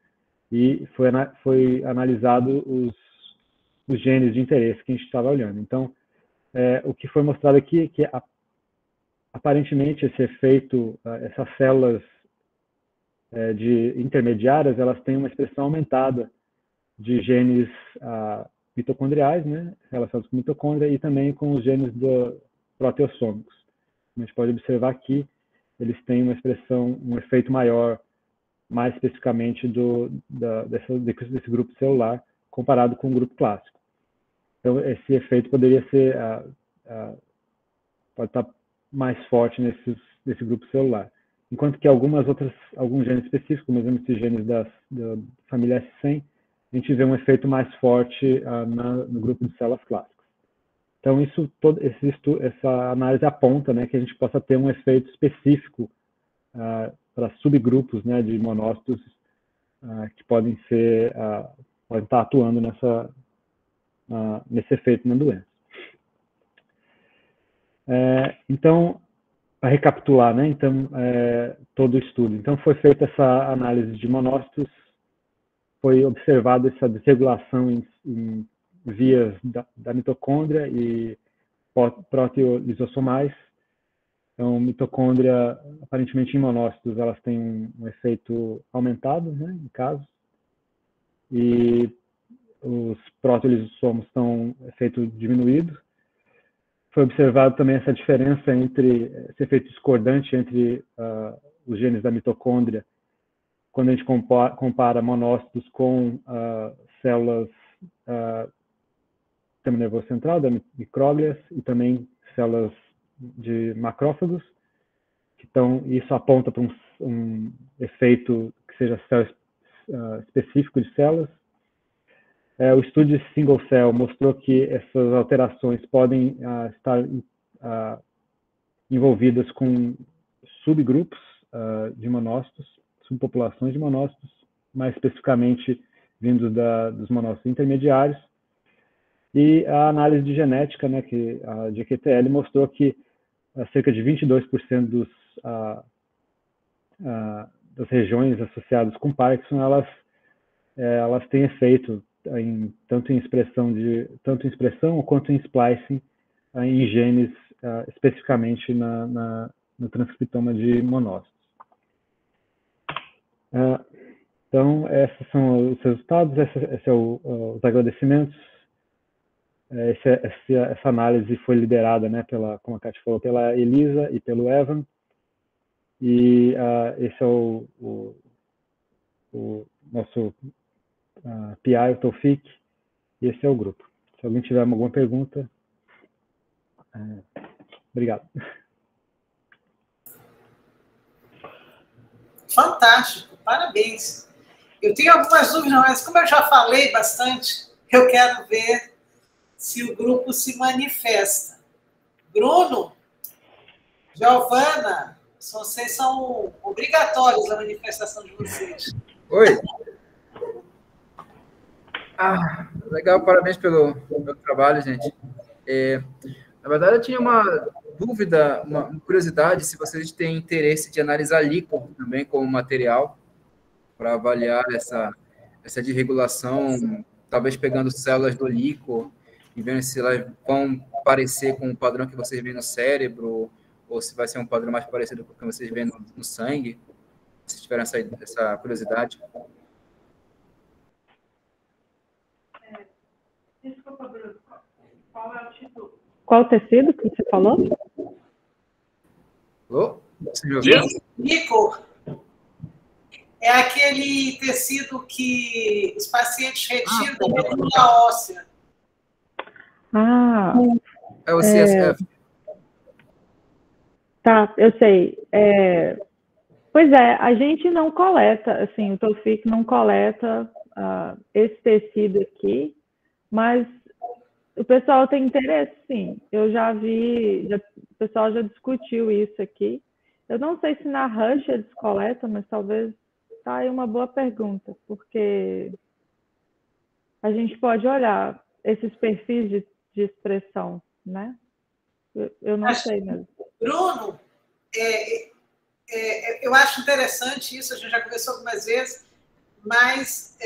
e foi analisado os genes de interesse que a gente estava olhando. Então, o que foi mostrado aqui é que, aparentemente, esse efeito, essas células de intermediárias, elas têm uma expressão aumentada de genes mitocondriais, né, relacionados com mitocôndria, e também com os genes proteossômicos. A gente pode observar aqui, eles têm uma expressão, um efeito maior, mais especificamente desse grupo celular, comparado com o grupo clássico. Então, esse efeito poderia ser, pode estar mais forte nesse grupo celular. Enquanto que alguns genes específicos, como exemplo, esses genes da família S100, a gente vê um efeito mais forte no grupo de células clássicas. Então, essa análise aponta, né, que a gente possa ter um efeito específico para subgrupos, né, de monócitos que podem estar atuando nesse efeito na doença. Então, para recapitular, né, então, todo o estudo. Então, foi feita essa análise de monócitos, foi observada essa desregulação em vias da mitocôndria e proteolisossomais. Então, mitocôndria, aparentemente em monócitos, elas têm um efeito aumentado, né, em casos, e os proteolisossomos estão efeito diminuído. Foi observado também essa diferença esse efeito discordante entre os genes da mitocôndria, quando a gente compara monócitos com células do sistema nervoso central, da micróglias, e também células de macrófagos. Então, isso aponta para um efeito que seja específico de células. O estudo de single cell mostrou que essas alterações podem estar envolvidas com subgrupos de monócitos, subpopulações de monócitos, mais especificamente vindos dos monócitos intermediários. E a análise de genética, né, de QTL, mostrou que cerca de 22% das regiões associadas com Parkinson, elas têm efeito tanto em expressão quanto em splicing em genes, especificamente no transcriptoma de monócitos. Então, esses são os resultados, esse é os agradecimentos. Essa análise foi liderada, né, como a Kátia falou, pela Elisa e pelo Evan. E esse é o nosso PI, o Taufik, e esse é o grupo. Se alguém tiver alguma pergunta, obrigado. Fantástico, parabéns. Eu tenho algumas dúvidas, mas como eu já falei bastante, eu quero ver se o grupo se manifesta. Bruno, Giovana, vocês são obrigatórios a manifestação de vocês. Oi. Legal, parabéns pelo trabalho, gente. Na verdade, eu tinha uma dúvida, uma curiosidade, se vocês têm interesse de analisar líquor também como material para avaliar essa desregulação, talvez pegando células do líquor e vendo se elas vão parecer com o padrão que vocês veem no cérebro ou se vai ser um padrão mais parecido com o que vocês veem no sangue. Se tiverem essa curiosidade. Desculpa, Bruno. Qual é o título? Qual tecido que você falou? Alô? Você me ouviu? Líquor é aquele tecido que os pacientes retiram da medula óssea. É o CSF. Tá, eu sei. Pois é, a gente não coleta, assim, o Taufik não coleta esse tecido aqui, mas o pessoal tem interesse, sim. Eu já vi, o pessoal já discutiu isso aqui. Eu não sei se na Rush eles coletam, mas talvez tá aí uma boa pergunta, porque a gente pode olhar esses perfis de expressão, né? Eu não sei mesmo. Bruno, eu acho interessante isso, a gente já conversou algumas vezes, mas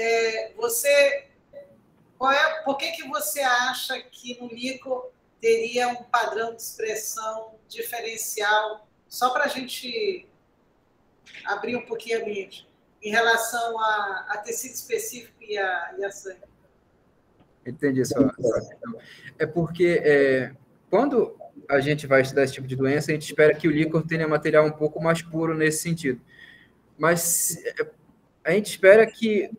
por que você acha que no LICO teria um padrão de expressão diferencial, só para a gente abrir um pouquinho a mente, em relação a tecido específico e a sangue? Entendi essa questão. É porque quando a gente vai estudar esse tipo de doença, a gente espera que o líquor tenha material um pouco mais puro nesse sentido. Mas a gente espera que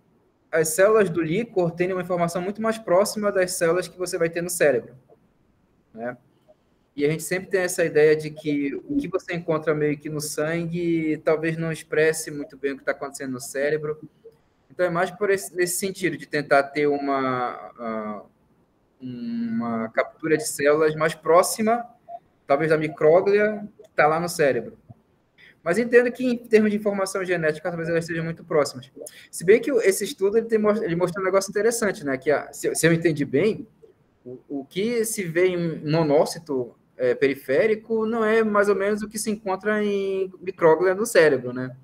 as células do líquor tenham uma informação muito mais próxima das células que você vai ter no cérebro, né? E a gente sempre tem essa ideia de que o que você encontra meio que no sangue talvez não expresse muito bem o que está acontecendo no cérebro. Então, é mais nesse sentido, de tentar ter uma captura de células mais próxima, talvez da micróglia, que está lá no cérebro. Mas entendo que, em termos de informação genética, talvez elas estejam muito próximas. Se bem que esse estudo ele mostrou um negócio interessante, né? Que, se eu entendi bem, o que se vê em monócito periférico não é mais ou menos o que se encontra em micróglia no cérebro, né?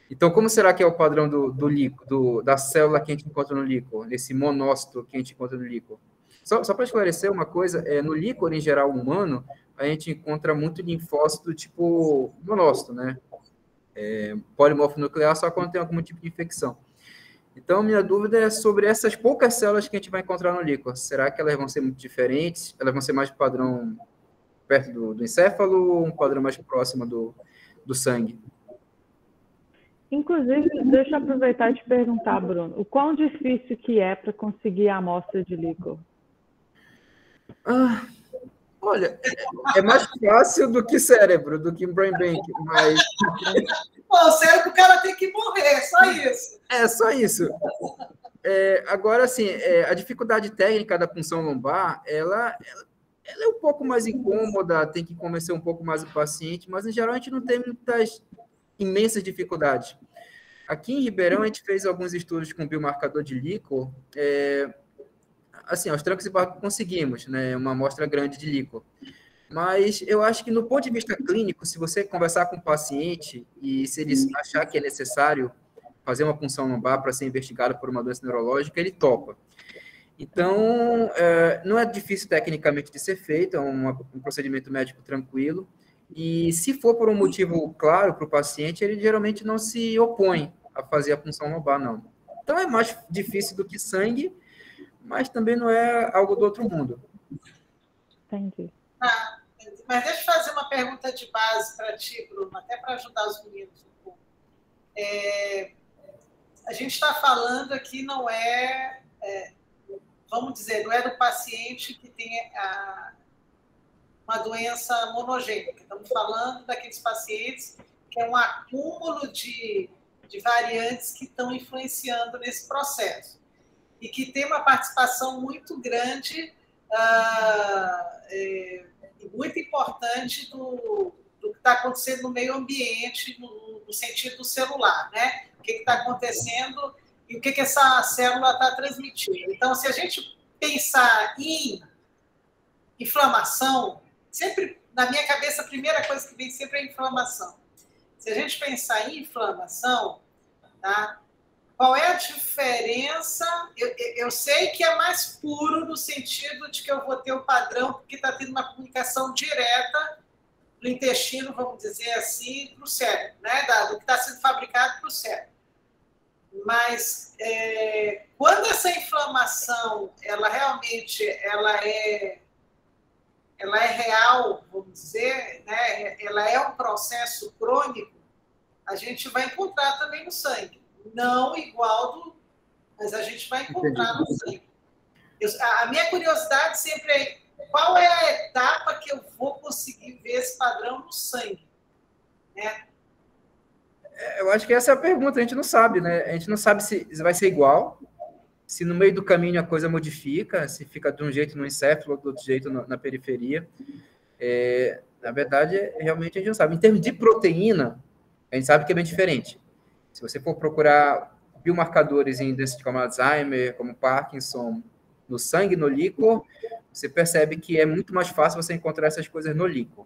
Então, como será que é o padrão do líquor, da célula que a gente encontra no líquor, nesse monócito que a gente encontra no líquor? Só para esclarecer uma coisa, no líquor, em geral, humano, a gente encontra muito linfócito tipo monócito, né? Polimorfo nuclear, só quando tem algum tipo de infecção. Então, minha dúvida é sobre essas poucas células que a gente vai encontrar no líquor. Será que elas vão ser muito diferentes? Elas vão ser mais padrão perto do encéfalo ou um padrão mais próximo do sangue? Inclusive, deixa eu aproveitar e te perguntar, Bruno, o quão difícil que é para conseguir a amostra de líquor? Olha, é mais fácil do que cérebro, do que brain bank, mas... O cérebro, o cara tem que morrer, só isso. Só isso. Agora, assim, a dificuldade técnica da punção lombar, ela é um pouco mais incômoda, tem que convencer um pouco mais o paciente, mas, em geral, a gente não tem muitas imensas dificuldades. Aqui em Ribeirão, a gente fez alguns estudos com biomarcador de líquor, assim, aos trancos e barrancos conseguimos, né, uma amostra grande de líquor. Mas eu acho que, no ponto de vista clínico, se você conversar com o paciente e se ele achar que é necessário fazer uma punção lombar para ser investigado por uma doença neurológica, ele topa. Então, não é difícil tecnicamente de ser feito, é um procedimento médico tranquilo. E se for por um motivo claro para o paciente, ele geralmente não se opõe a fazer a punção lombar, não. Então, é mais difícil do que sangue, mas também não é algo do outro mundo. Entendi. Mas deixa eu fazer uma pergunta de base para ti, Bruno, até para ajudar os meninos um pouco. A gente está falando aqui, não vamos dizer, não é do paciente que tem uma doença monogênica. Estamos falando daqueles pacientes que é um acúmulo de variantes que estão influenciando nesse processo e que tem uma participação muito grande e muito importante do que está acontecendo no meio ambiente, no sentido celular, né? O que está acontecendo e o que essa célula está transmitindo. Então, se a gente pensar em inflamação, sempre, na minha cabeça, a primeira coisa que vem sempre é a inflamação. Se a gente pensar em inflamação, tá? Qual é a diferença? Eu sei que é mais puro no sentido de que eu vou ter o padrão, porque está tendo uma comunicação direta do intestino, vamos dizer assim, para o cérebro, né? Do que está sendo fabricado para o cérebro. Mas quando essa inflamação, ela realmente é real, vamos dizer, né? Ela é um processo crônico, a gente vai encontrar também no sangue. Não igual mas a gente vai encontrar no sangue. A minha curiosidade sempre é qual é a etapa que eu vou conseguir ver esse padrão no sangue, né? Eu acho que essa é a pergunta, a gente não sabe, né? A gente não sabe se vai ser igual, se no meio do caminho a coisa modifica, se fica de um jeito no encéfalo, do outro jeito na periferia. Na verdade, realmente a gente não sabe. Em termos de proteína, a gente sabe que é bem diferente. Se você for procurar biomarcadores em doenças como Alzheimer, como Parkinson, no sangue, no líquor, você percebe que é muito mais fácil você encontrar essas coisas no líquor.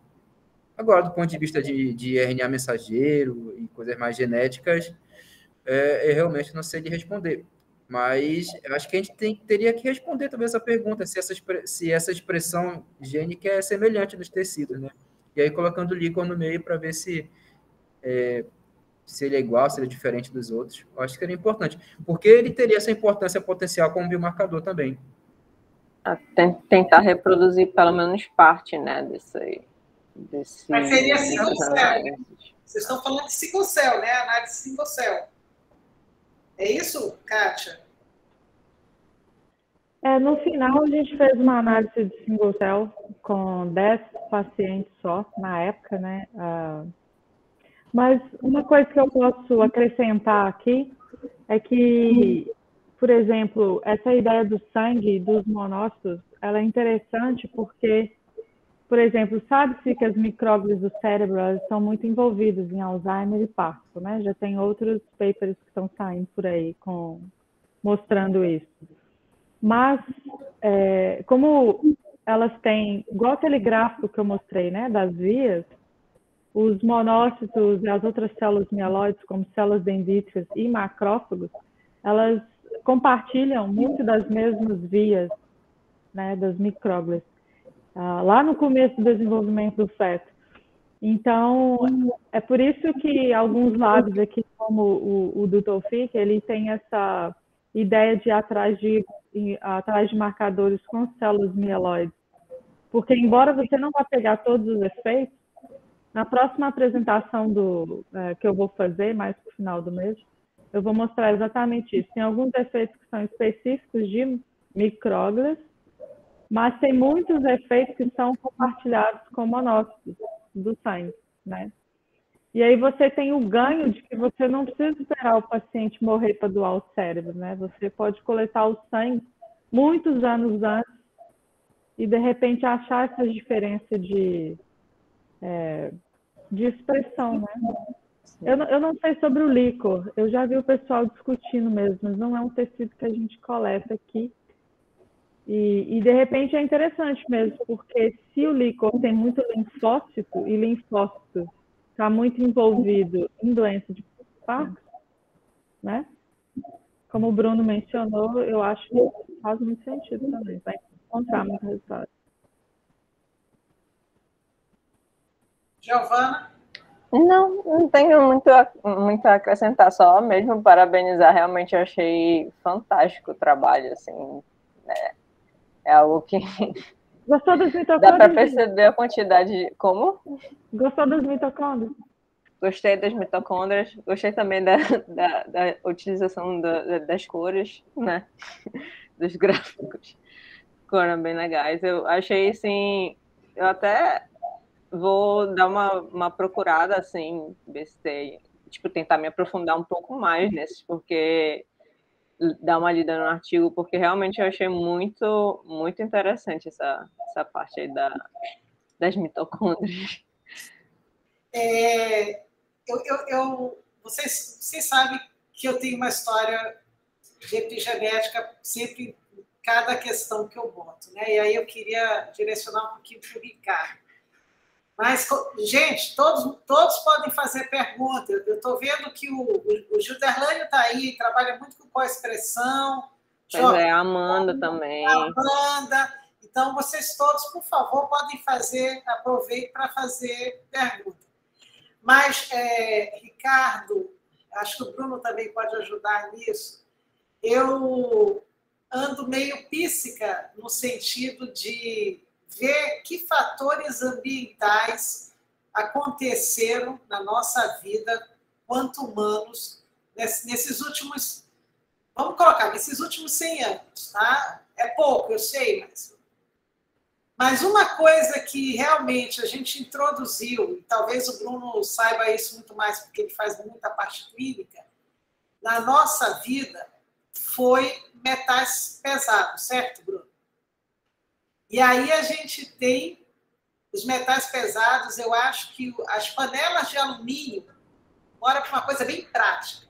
Agora, do ponto de vista de RNA mensageiro e coisas mais genéticas, eu realmente não sei lhe responder. Mas eu acho que a gente teria que responder talvez essa pergunta, se essa expressão gênica é semelhante nos tecidos, né? E aí colocando o líquor no meio para ver se ele é igual, se ele é diferente dos outros. Eu acho que seria importante, porque ele teria essa importância potencial como biomarcador também. Tentar reproduzir pelo menos parte, né, desse Mas seria single-cell, né? Vocês estão falando de single-cell, né? Análise single-cell. É isso, Kátia? No final, a gente fez uma análise de single-cell com 10 pacientes só, na época, né? Mas uma coisa que eu posso acrescentar aqui é que, por exemplo, essa ideia do sangue, dos monócitos, ela é interessante porque, por exemplo, sabe-se que as micróglias do cérebro são muito envolvidas em Alzheimer e Parkinson, né? Já tem outros papers que estão saindo por aí mostrando isso. Mas, como elas têm, igual aquele gráfico que eu mostrei, né, das vias, os monócitos e as outras células mieloides, como células dendríticas e macrófagos, elas compartilham muito das mesmas vias, né, das micróglias, lá no começo do desenvolvimento do feto. Então, é por isso que alguns labs aqui, como o do Tawfiq, ele tem essa ideia de ir atrás de marcadores com células mieloides. Porque, embora você não vá pegar todos os efeitos, na próxima apresentação que eu vou fazer, mais para o final do mês, eu vou mostrar exatamente isso. Tem alguns efeitos que são específicos de micróglias, mas tem muitos efeitos que são compartilhados com monócitos do sangue, né? E aí você tem o ganho de que você não precisa esperar o paciente morrer para doar o cérebro, né? Você pode coletar o sangue muitos anos antes e, de repente, achar essas diferenças de expressão, né? Eu não sei sobre o líquor, eu já vi o pessoal discutindo mesmo, mas não é um tecido que a gente coleta aqui. E de repente é interessante mesmo, porque se o líquor tem muito linfócito, e linfócito está muito envolvido em doença de Parkinson, né? Como o Bruno mencionou, eu acho que faz muito sentido também, vai encontrar muito resultado. Giovana? Não tenho muito a acrescentar, só mesmo parabenizar, realmente eu achei fantástico o trabalho, assim, né? É algo que Gostou das mitocôndrias? dá para perceber a quantidade de... Como? Gostou das mitocôndrias? Gostei das mitocôndrias, gostei também da utilização das cores, né? Dos gráficos. Foram bem legais. Eu achei, assim, eu até vou dar uma procurada, assim, ver se tem, tipo, tentar me aprofundar um pouco mais nesses, porque dar uma lida no artigo, porque realmente eu achei muito, muito interessante essa parte aí das mitocôndrias. Vocês sabem que eu tenho uma história de epigenética sempre em cada questão que eu boto, né? E aí eu queria direcionar um pouquinho para o Ricardo. Mas, gente, todos podem fazer pergunta. Eu estou vendo que o Gilderlânio está aí, trabalha muito com co-expressão. Pois é, a Amanda também. A Amanda. Então, vocês todos, por favor, podem aproveitem para fazer pergunta. Mas, Ricardo, acho que o Bruno também pode ajudar nisso. Eu ando meio píssica no sentido de ver que fatores ambientais aconteceram na nossa vida quanto humanos nesses últimos, vamos colocar, nesses últimos 100 anos, tá? É pouco, eu sei, mas uma coisa que realmente a gente introduziu, e talvez o Bruno saiba isso muito mais, porque ele faz muita parte clínica, na nossa vida foi metais pesados, certo, Bruno? E aí a gente tem os metais pesados, eu acho que as panelas de alumínio, bora para uma coisa bem prática.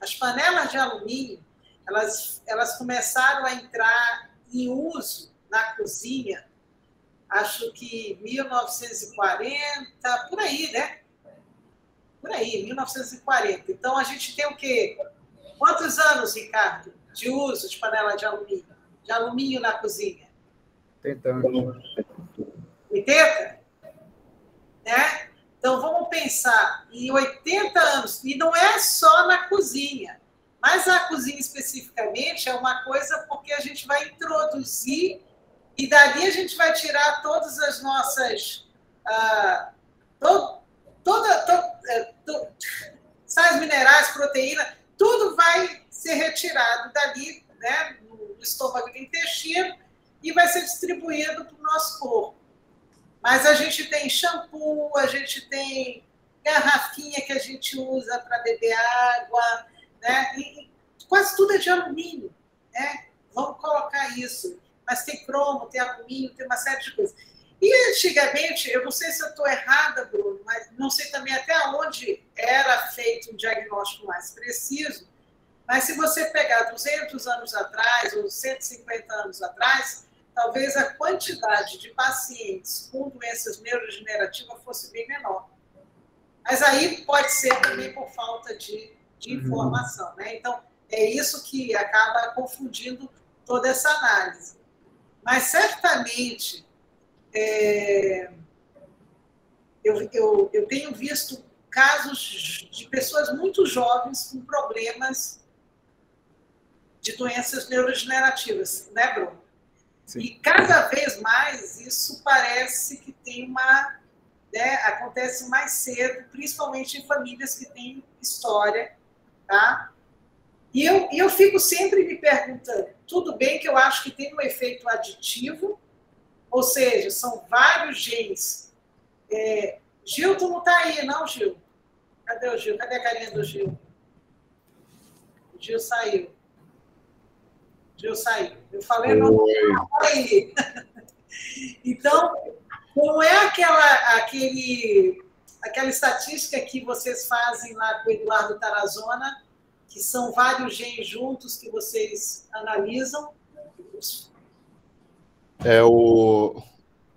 As panelas de alumínio, elas começaram a entrar em uso na cozinha, acho que 1940, por aí, né? Por aí, 1940. Então, a gente tem o quê? Quantos anos, Ricardo, de uso de panela de alumínio? De alumínio na cozinha? 80 anos. 80? Né? Então, vamos pensar em 80 anos. E não é só na cozinha. Mas a cozinha, especificamente, é uma coisa porque a gente vai introduzir e dali a gente vai tirar todas as nossas... sais minerais, proteína, tudo vai ser retirado dali, né, no estômago e no intestino, e vai ser distribuído para o nosso corpo. Mas a gente tem shampoo, a gente tem garrafinha que a gente usa para beber água, né? E quase tudo é de alumínio, né? Vamos colocar isso. Mas tem cromo, tem alumínio, tem uma série de coisas. E antigamente, eu não sei se eu estou errada, Bruno, mas não sei também até onde era feito um diagnóstico mais preciso, mas se você pegar 200 anos atrás ou 150 anos atrás, talvez a quantidade de pacientes com doenças neurodegenerativas fosse bem menor. Mas aí pode ser também por falta de informação, né? Então, é isso que acaba confundindo toda essa análise. Mas, certamente, eu tenho visto casos de pessoas muito jovens com problemas de doenças neurodegenerativas, né, Bruno? Sim. E cada vez mais isso parece que tem uma... né, acontece mais cedo, principalmente em famílias que têm história, tá? E eu fico sempre me perguntando, tudo bem que eu acho que tem um efeito aditivo, ou seja, são vários genes. Gil, tu não está aí, não, Gil? Cadê o Gil? Cadê a carinha do Gil? O Gil saiu. Gil saiu. Eu falei, não, aí. Então, não é aquela estatística que vocês fazem lá com o Eduardo Tarazona, que são vários genes juntos que vocês analisam?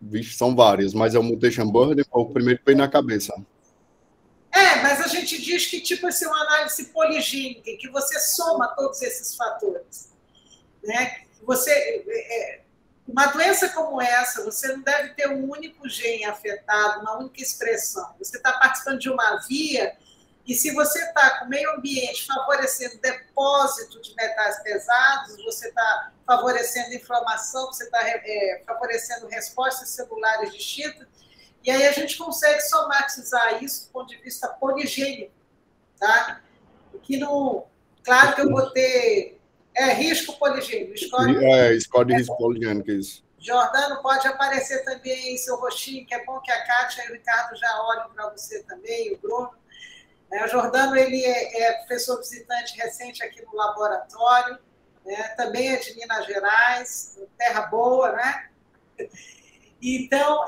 Vixe, são vários, mas é o mutation burden, foi o primeiro que veio na cabeça. Mas a gente diz que tipo assim, uma análise poligênica, em que você soma todos esses fatores. Né? Uma doença como essa, você não deve ter um único gene afetado, uma única expressão. Você está participando de uma via, e se você está com o meio ambiente favorecendo depósito de metais pesados, você está favorecendo inflamação, você está favorecendo respostas celulares distintas, e aí a gente consegue somatizar isso do ponto de vista poligênico. Tá? Que não... Claro que eu vou ter... risco poligênico. Score de risco poligênico, isso. Jordano, pode aparecer também aí seu rostinho, que é bom que a Kátia e o Ricardo já olham para você também, o Bruno. O Jordano, ele é professor visitante recente aqui no laboratório, né? Também é de Minas Gerais, terra boa, né? Então,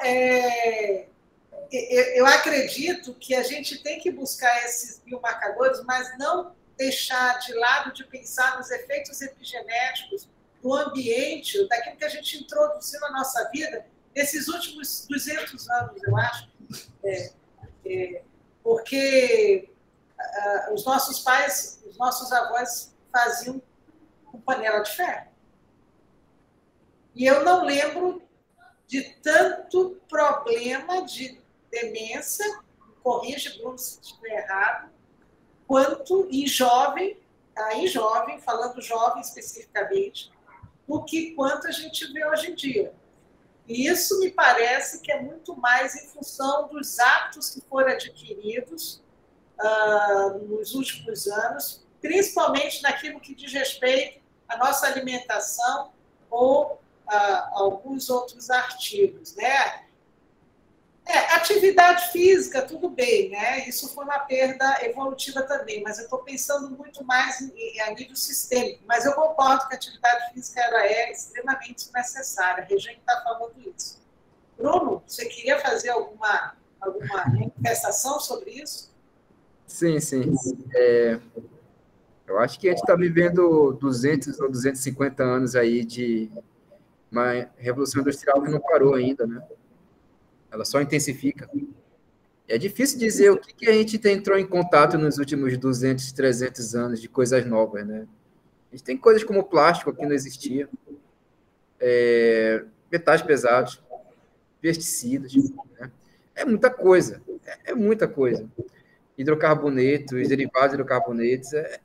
eu acredito que a gente tem que buscar esses biomarcadores, mas não deixar de lado de pensar nos efeitos epigenéticos do ambiente, daquilo que a gente introduziu na nossa vida nesses últimos 200 anos, eu acho. Porque os nossos pais, os nossos avós faziam com panela de ferro. E eu não lembro de tanto problema de demência, corrige, Bruno, se estiver errado, quanto em jovem, falando jovem especificamente, quanto a gente vê hoje em dia. E isso me parece que é muito mais em função dos hábitos que foram adquiridos nos últimos anos, principalmente naquilo que diz respeito à nossa alimentação ou alguns outros artigos, né? Atividade física, tudo bem, né? Isso foi uma perda evolutiva também, mas eu estou pensando muito mais a nível sistêmico. Mas eu concordo que a atividade física ela é extremamente necessária. A Regina está falando isso. Bruno, você queria fazer alguma manifestação sobre isso? Sim, sim. Eu acho que a gente está vivendo 200 ou 250 anos aí de uma revolução industrial que não parou ainda, né? Ela só intensifica. É difícil dizer o que a gente entrou em contato nos últimos 200, 300 anos de coisas novas, né? A gente tem coisas como plástico que não existia, metais pesados, pesticidas, né? É muita coisa, é muita coisa. Hidrocarbonetos, derivados de hidrocarbonetos, é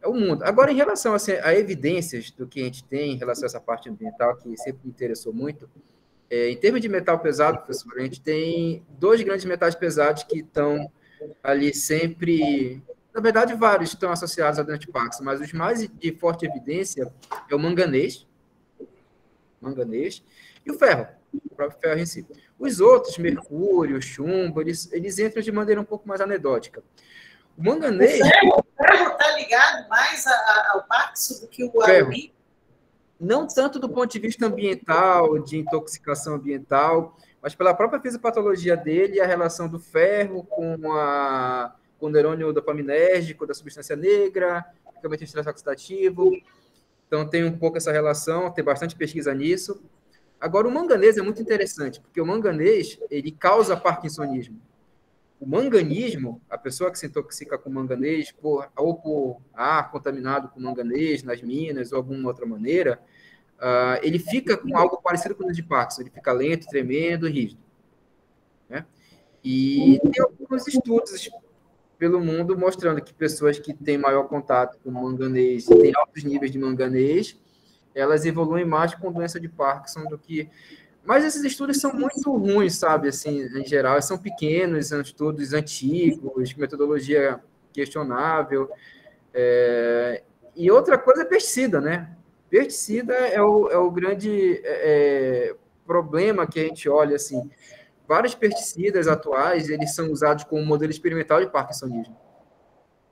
o mundo. Agora, em relação assim, a evidências do que a gente tem em relação a essa parte ambiental, que sempre me interessou muito, em termos de metal pesado, professor, a gente tem 2 grandes metais pesados que estão ali sempre... Na verdade, vários estão associados ao Parkinson, mas os mais de forte evidência é o manganês e o ferro, o próprio ferro em si. Os outros, mercúrio, chumbo, eles entram de maneira um pouco mais anedótica. O manganês... O ferro está ligado mais ao Parkinson do que o alumínio? Não tanto do ponto de vista ambiental, de intoxicação ambiental, mas pela própria fisiopatologia dele, a relação do ferro com o neurônio dopaminérgico da substância negra, medicamento de estresse oxidativo. Então, tem um pouco essa relação, tem bastante pesquisa nisso. Agora, o manganês é muito interessante, porque o manganês, ele causa parkinsonismo. O manganismo, a pessoa que se intoxica com manganês, ou por ar contaminado com manganês nas minas, ou alguma outra maneira, ele fica com algo parecido com o de Parkinson, ele fica lento, tremendo, rígido. Né? E tem alguns estudos pelo mundo mostrando que pessoas que têm maior contato com manganês, têm altos níveis de manganês, elas evoluem mais com doença de Parkinson do que... Mas esses estudos são muito ruins, sabe, assim, em geral, são pequenos, são estudos antigos, metodologia questionável. E outra coisa é pesticida, né? Pesticida é o grande problema que a gente olha, assim. Vários pesticidas atuais, eles são usados como modelo experimental de parkinsonismo.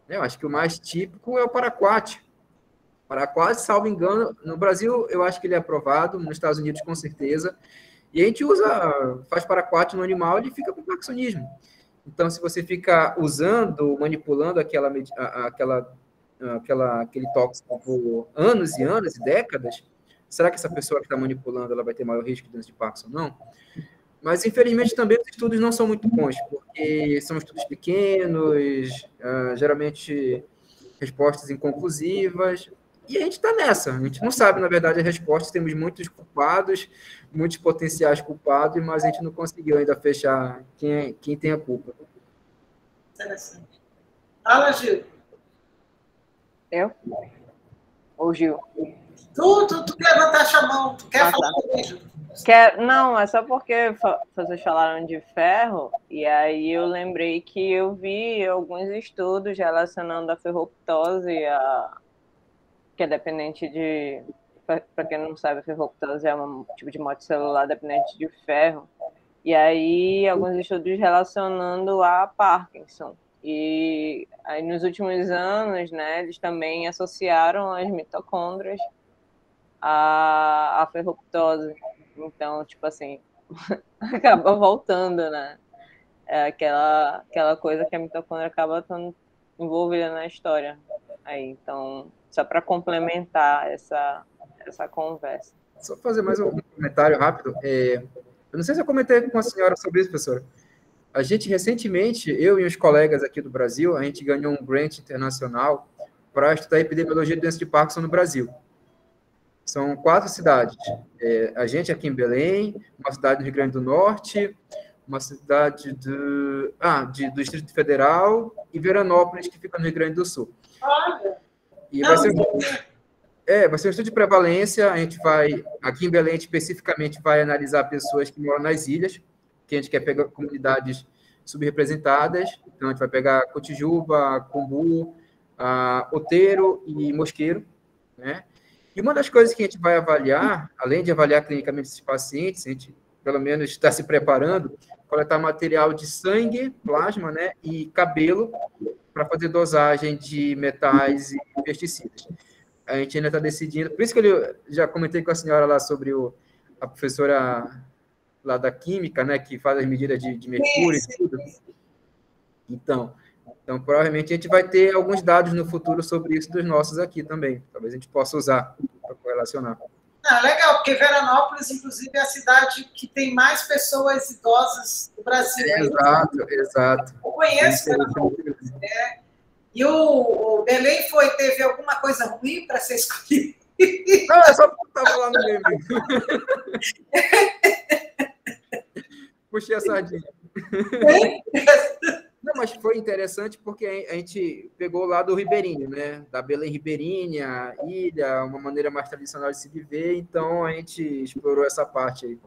Eu acho que o mais típico é o paraquat. Paraquat, salvo engano, no Brasil eu acho que ele é aprovado, nos Estados Unidos com certeza, e a gente faz paraquat no animal, ele fica com parkinsonismo. Então, se você fica usando, manipulando aquele tóxico por anos e anos e décadas, será que essa pessoa que está manipulando ela vai ter maior risco de doença de Parkinson? Não. Mas, infelizmente, também os estudos não são muito bons, porque são estudos pequenos, geralmente respostas inconclusivas, e a gente está nessa. A gente não sabe, na verdade, as respostas. Temos muitos culpados, muitos potenciais culpados, mas a gente não conseguiu ainda fechar quem tem a culpa. Interessante. Fala, Gil. Eu? Ou Gil? Tu quer levantar a mão, tu quer falar também, Gil? Não, é só porque vocês falaram de ferro, e aí eu lembrei que eu vi alguns estudos relacionando a ferroptose, que é dependente de... Para quem não sabe, a ferroptose é um tipo de morte celular dependente de ferro. E aí, alguns estudos relacionando a Parkinson. E aí, nos últimos anos, né, eles também associaram as mitocôndrias à ferroptose. Então, tipo assim, acaba voltando, né? É aquela coisa que a mitocôndria acaba estando envolvida na história. Aí, então, só para complementar essa conversa. Só fazer mais um comentário rápido. Eu não sei se eu comentei com a senhora sobre isso, professora. A gente, recentemente, eu e os colegas aqui do Brasil, a gente ganhou um grant internacional para estudar a epidemiologia de doença de Parkinson no Brasil. São 4 cidades. A gente aqui em Belém, uma cidade do Rio Grande do Norte, uma cidade do Distrito Federal e Veranópolis, que fica no Rio Grande do Sul. E vai ser um estudo de prevalência. A gente vai, aqui em Belém, especificamente, vai analisar pessoas que moram nas ilhas, que a gente quer pegar comunidades subrepresentadas. Então, a gente vai pegar Cotijuba, Cumbu, Outeiro e Mosqueiro, né? E uma das coisas que a gente vai avaliar, além de avaliar clinicamente esses pacientes, a gente, pelo menos, está se preparando, coletar material de sangue, plasma, né, e cabelo, para fazer dosagem de metais e pesticidas. A gente ainda está decidindo, por isso que eu já comentei com a senhora lá sobre a professora lá da química, né, que faz as medidas de mercúrio e tudo. Então, provavelmente a gente vai ter alguns dados no futuro sobre isso dos nossos aqui também. Talvez a gente possa usar para correlacionar. Legal, porque Veranópolis, inclusive, é a cidade que tem mais pessoas idosas do Brasil. Exato. Eu conheço Veranópolis. E o Belém teve alguma coisa ruim para ser escolhido? Não, é só porque eu estava lá no meio mesmo. Puxei a sardinha. Não, mas foi interessante porque a gente pegou lá do ribeirinho, né? Da Belém ribeirinha, ilha, uma maneira mais tradicional de se viver, então a gente explorou essa parte aí.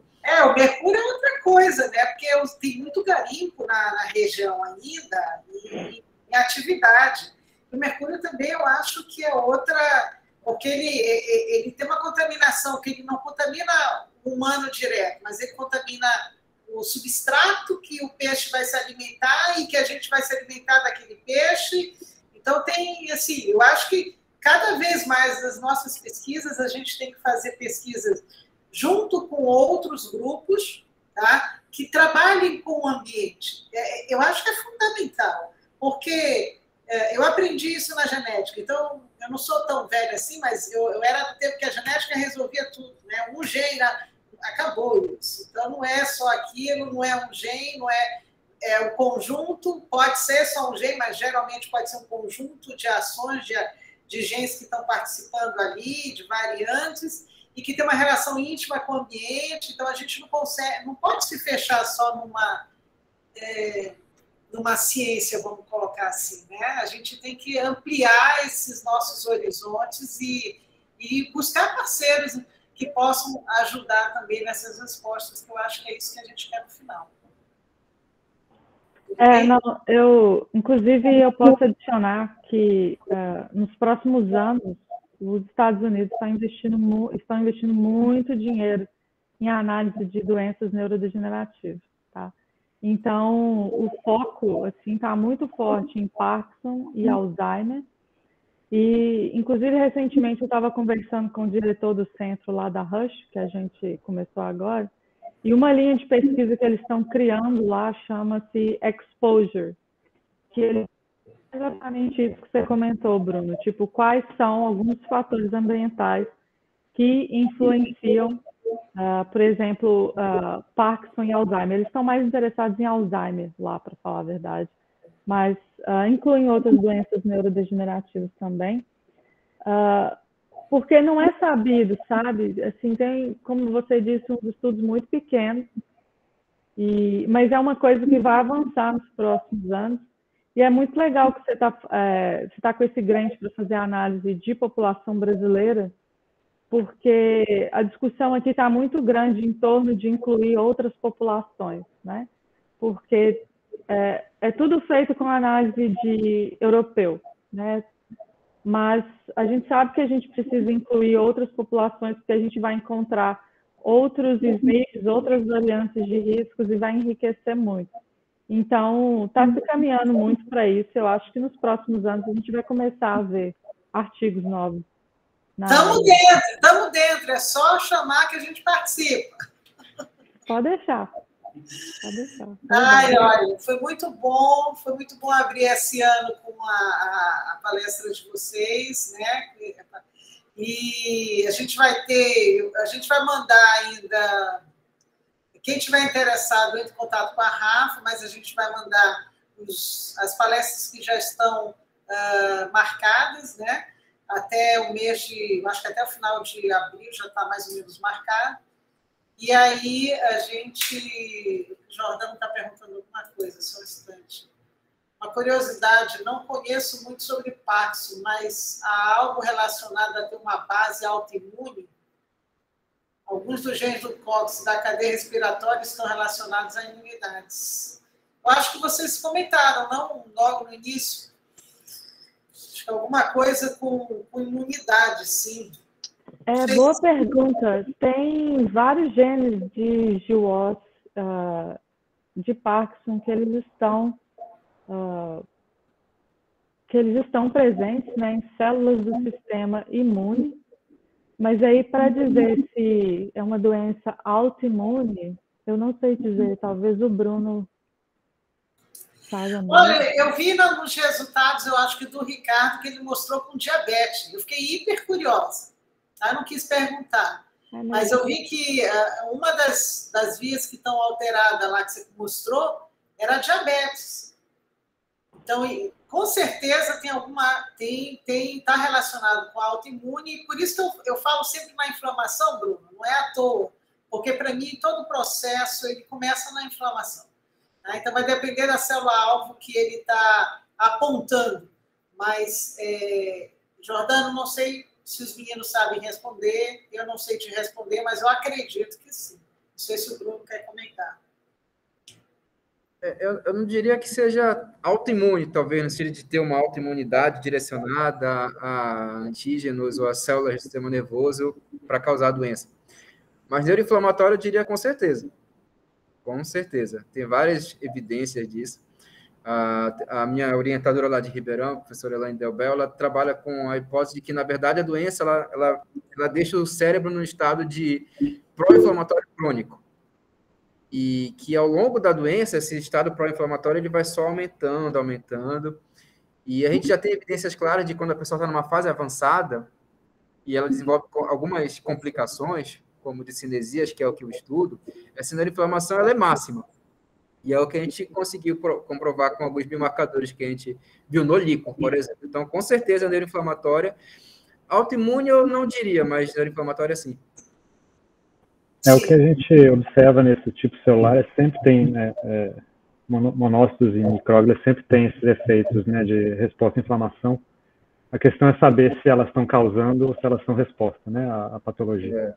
O mercúrio é outra coisa, né? Porque tem muito garimpo na região ainda e em atividade. O mercúrio também eu acho que é outra, porque ele tem uma contaminação, que ele não contamina o humano direto, mas ele contamina o substrato que o peixe vai se alimentar e que a gente vai se alimentar daquele peixe. Então, tem, assim, eu acho que cada vez mais nas nossas pesquisas, a gente tem que fazer pesquisas junto com outros grupos, tá? Que trabalhem com o ambiente. Eu acho que é fundamental, porque eu aprendi isso na genética. Então, eu não sou tão velha assim, mas eu era do tempo que a genética resolvia tudo, né? Um gene... Acabou isso. Então, não é só aquilo, não é um gene, não é um conjunto, pode ser só um gene, mas geralmente pode ser um conjunto de ações, de genes que estão participando ali, de variantes, e que tem uma relação íntima com o ambiente. Então, a gente não pode se fechar só numa ciência, vamos colocar assim, né? A gente tem que ampliar esses nossos horizontes e buscar parceiros que possam ajudar também nessas respostas, que eu acho que é isso que a gente quer no final. Inclusive, eu posso adicionar que nos próximos anos, os Estados Unidos estão investindo muito dinheiro em análise de doenças neurodegenerativas, tá? Então, o foco assim está muito forte em Parkinson e Alzheimer. E, inclusive, recentemente eu estava conversando com o diretor do centro lá da Rush, que a gente começou agora, e uma linha de pesquisa que eles estão criando lá chama-se Exposure, que é exatamente isso que você comentou, Bruno, tipo, quais são alguns fatores ambientais que influenciam, por exemplo, Parkinson e Alzheimer. Eles estão mais interessados em Alzheimer lá, para falar a verdade, mas incluem outras doenças neurodegenerativas também, porque não é sabido, sabe? Assim, tem, como você disse, uns estudos muito pequenos, mas é uma coisa que vai avançar nos próximos anos, e é muito legal que você tá com esse grant para fazer análise de população brasileira, porque a discussão aqui está muito grande em torno de incluir outras populações, né? Porque é tudo feito com análise de europeu, né? Mas a gente sabe que a gente precisa incluir outras populações, porque a gente vai encontrar outros SNPs, outras variantes de riscos e vai enriquecer muito. Então, está se caminhando muito para isso. Eu acho que nos próximos anos a gente vai começar a ver artigos novos. Estamos dentro. É só chamar que a gente participa. Pode deixar. Olha, foi muito bom abrir esse ano com a palestra de vocês, né? E a gente vai mandar ainda, quem tiver interessado, entre em contato com a Rafa, mas a gente vai mandar as palestras que já estão marcadas, né? Até o mês acho que até o final de abril já está mais ou menos marcado. E aí o Jordão está perguntando alguma coisa, só um instante. Uma curiosidade, não conheço muito sobre Parkinson, mas há algo relacionado a ter uma base autoimune? Alguns dos genes do cóccix da cadeia respiratória estão relacionados a imunidades. Eu acho que vocês comentaram, não? Logo no início. Acho que alguma coisa com imunidade, sim. Boa pergunta. Tem vários genes de GWAS, de Parkinson, que eles estão presentes, né, em células do sistema imune. Mas aí, para dizer se é uma doença autoimune, Eu não sei dizer, talvez o Bruno saiba mais. Olha, eu vi nos resultados, eu acho que do Ricardo, que ele mostrou com diabetes. Eu fiquei hiper curiosa. Tá? Eu não quis perguntar. Mas eu vi que uma das vias que estão alteradas lá que você mostrou era diabetes. Então, com certeza está relacionado com a autoimune, e por isso que eu falo sempre na inflamação, Bruno, não é à toa, porque para mim todo o processo ele começa na inflamação. Tá? Então vai depender da célula-alvo que ele está apontando. Mas, Jordano, não sei se os meninos sabem responder, eu não sei te responder, mas eu acredito que sim. Não sei se o Bruno quer comentar. Eu não diria que seja autoimune, talvez, no sentido de ter uma autoimunidade direcionada a antígenos ou a células do sistema nervoso para causar a doença. Mas neuroinflamatório, eu diria com certeza. Com certeza. Tem várias evidências disso. A minha orientadora lá de Ribeirão, a professora Elaine Delbel, ela trabalha com a hipótese de que, na verdade, a doença ela deixa o cérebro no estado de pró-inflamatório crônico. E que, ao longo da doença, esse estado pró-inflamatório ele vai só aumentando. E a gente já tem evidências claras de quando a pessoa está numa fase avançada e ela desenvolve algumas complicações, como de cinesias, que é o que eu estudo, essa neuroinflamação ela é máxima. E é o que a gente conseguiu comprovar com alguns biomarcadores que a gente viu no líquor, por exemplo. Então, com certeza, a neuroinflamatória. Autoimune eu não diria, mas neuroinflamatória sim. O que a gente observa nesse tipo celular sempre tem, monócitos e micróglias sempre tem esses efeitos, né, de resposta à inflamação. A questão é saber se elas estão causando ou se elas são resposta, né, à patologia.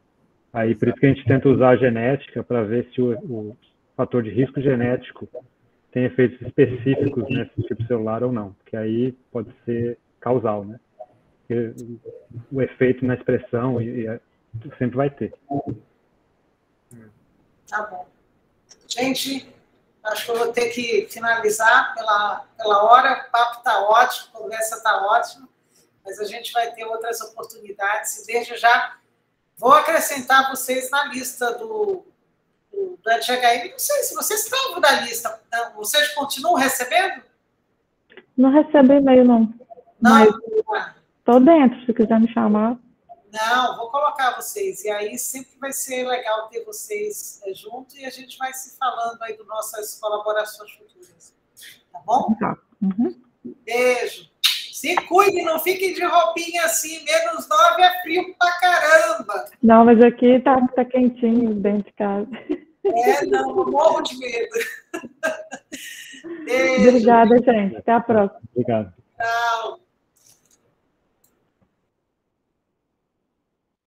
Aí, por isso que a gente tenta usar a genética para ver se o fator de risco genético tem efeitos específicos nesse tipo celular ou não, porque aí pode ser causal, né? Porque o efeito na expressão sempre vai ter. Tá bom. Gente, acho que eu vou ter que finalizar pela hora. O papo está ótimo, a conversa está ótima, mas a gente vai ter outras oportunidades. E desde já vou acrescentar vocês na lista do NTHM. Não sei se vocês estão na lista. Vocês continuam recebendo? Não recebo e-mail, não. Não. Estou dentro, se quiser me chamar. Não, vou colocar vocês. E aí sempre vai ser legal ter vocês junto e a gente vai se falando aí das nossas colaborações futuras. Tá bom? Tá. Uhum. Beijo. Se cuide, não fiquem de roupinha assim. -9 é frio pra caramba. Não, mas aqui tá quentinho dentro de casa. Não, eu morro de medo. Beijo. Obrigada, gente. Até a próxima. Obrigado. Tchau.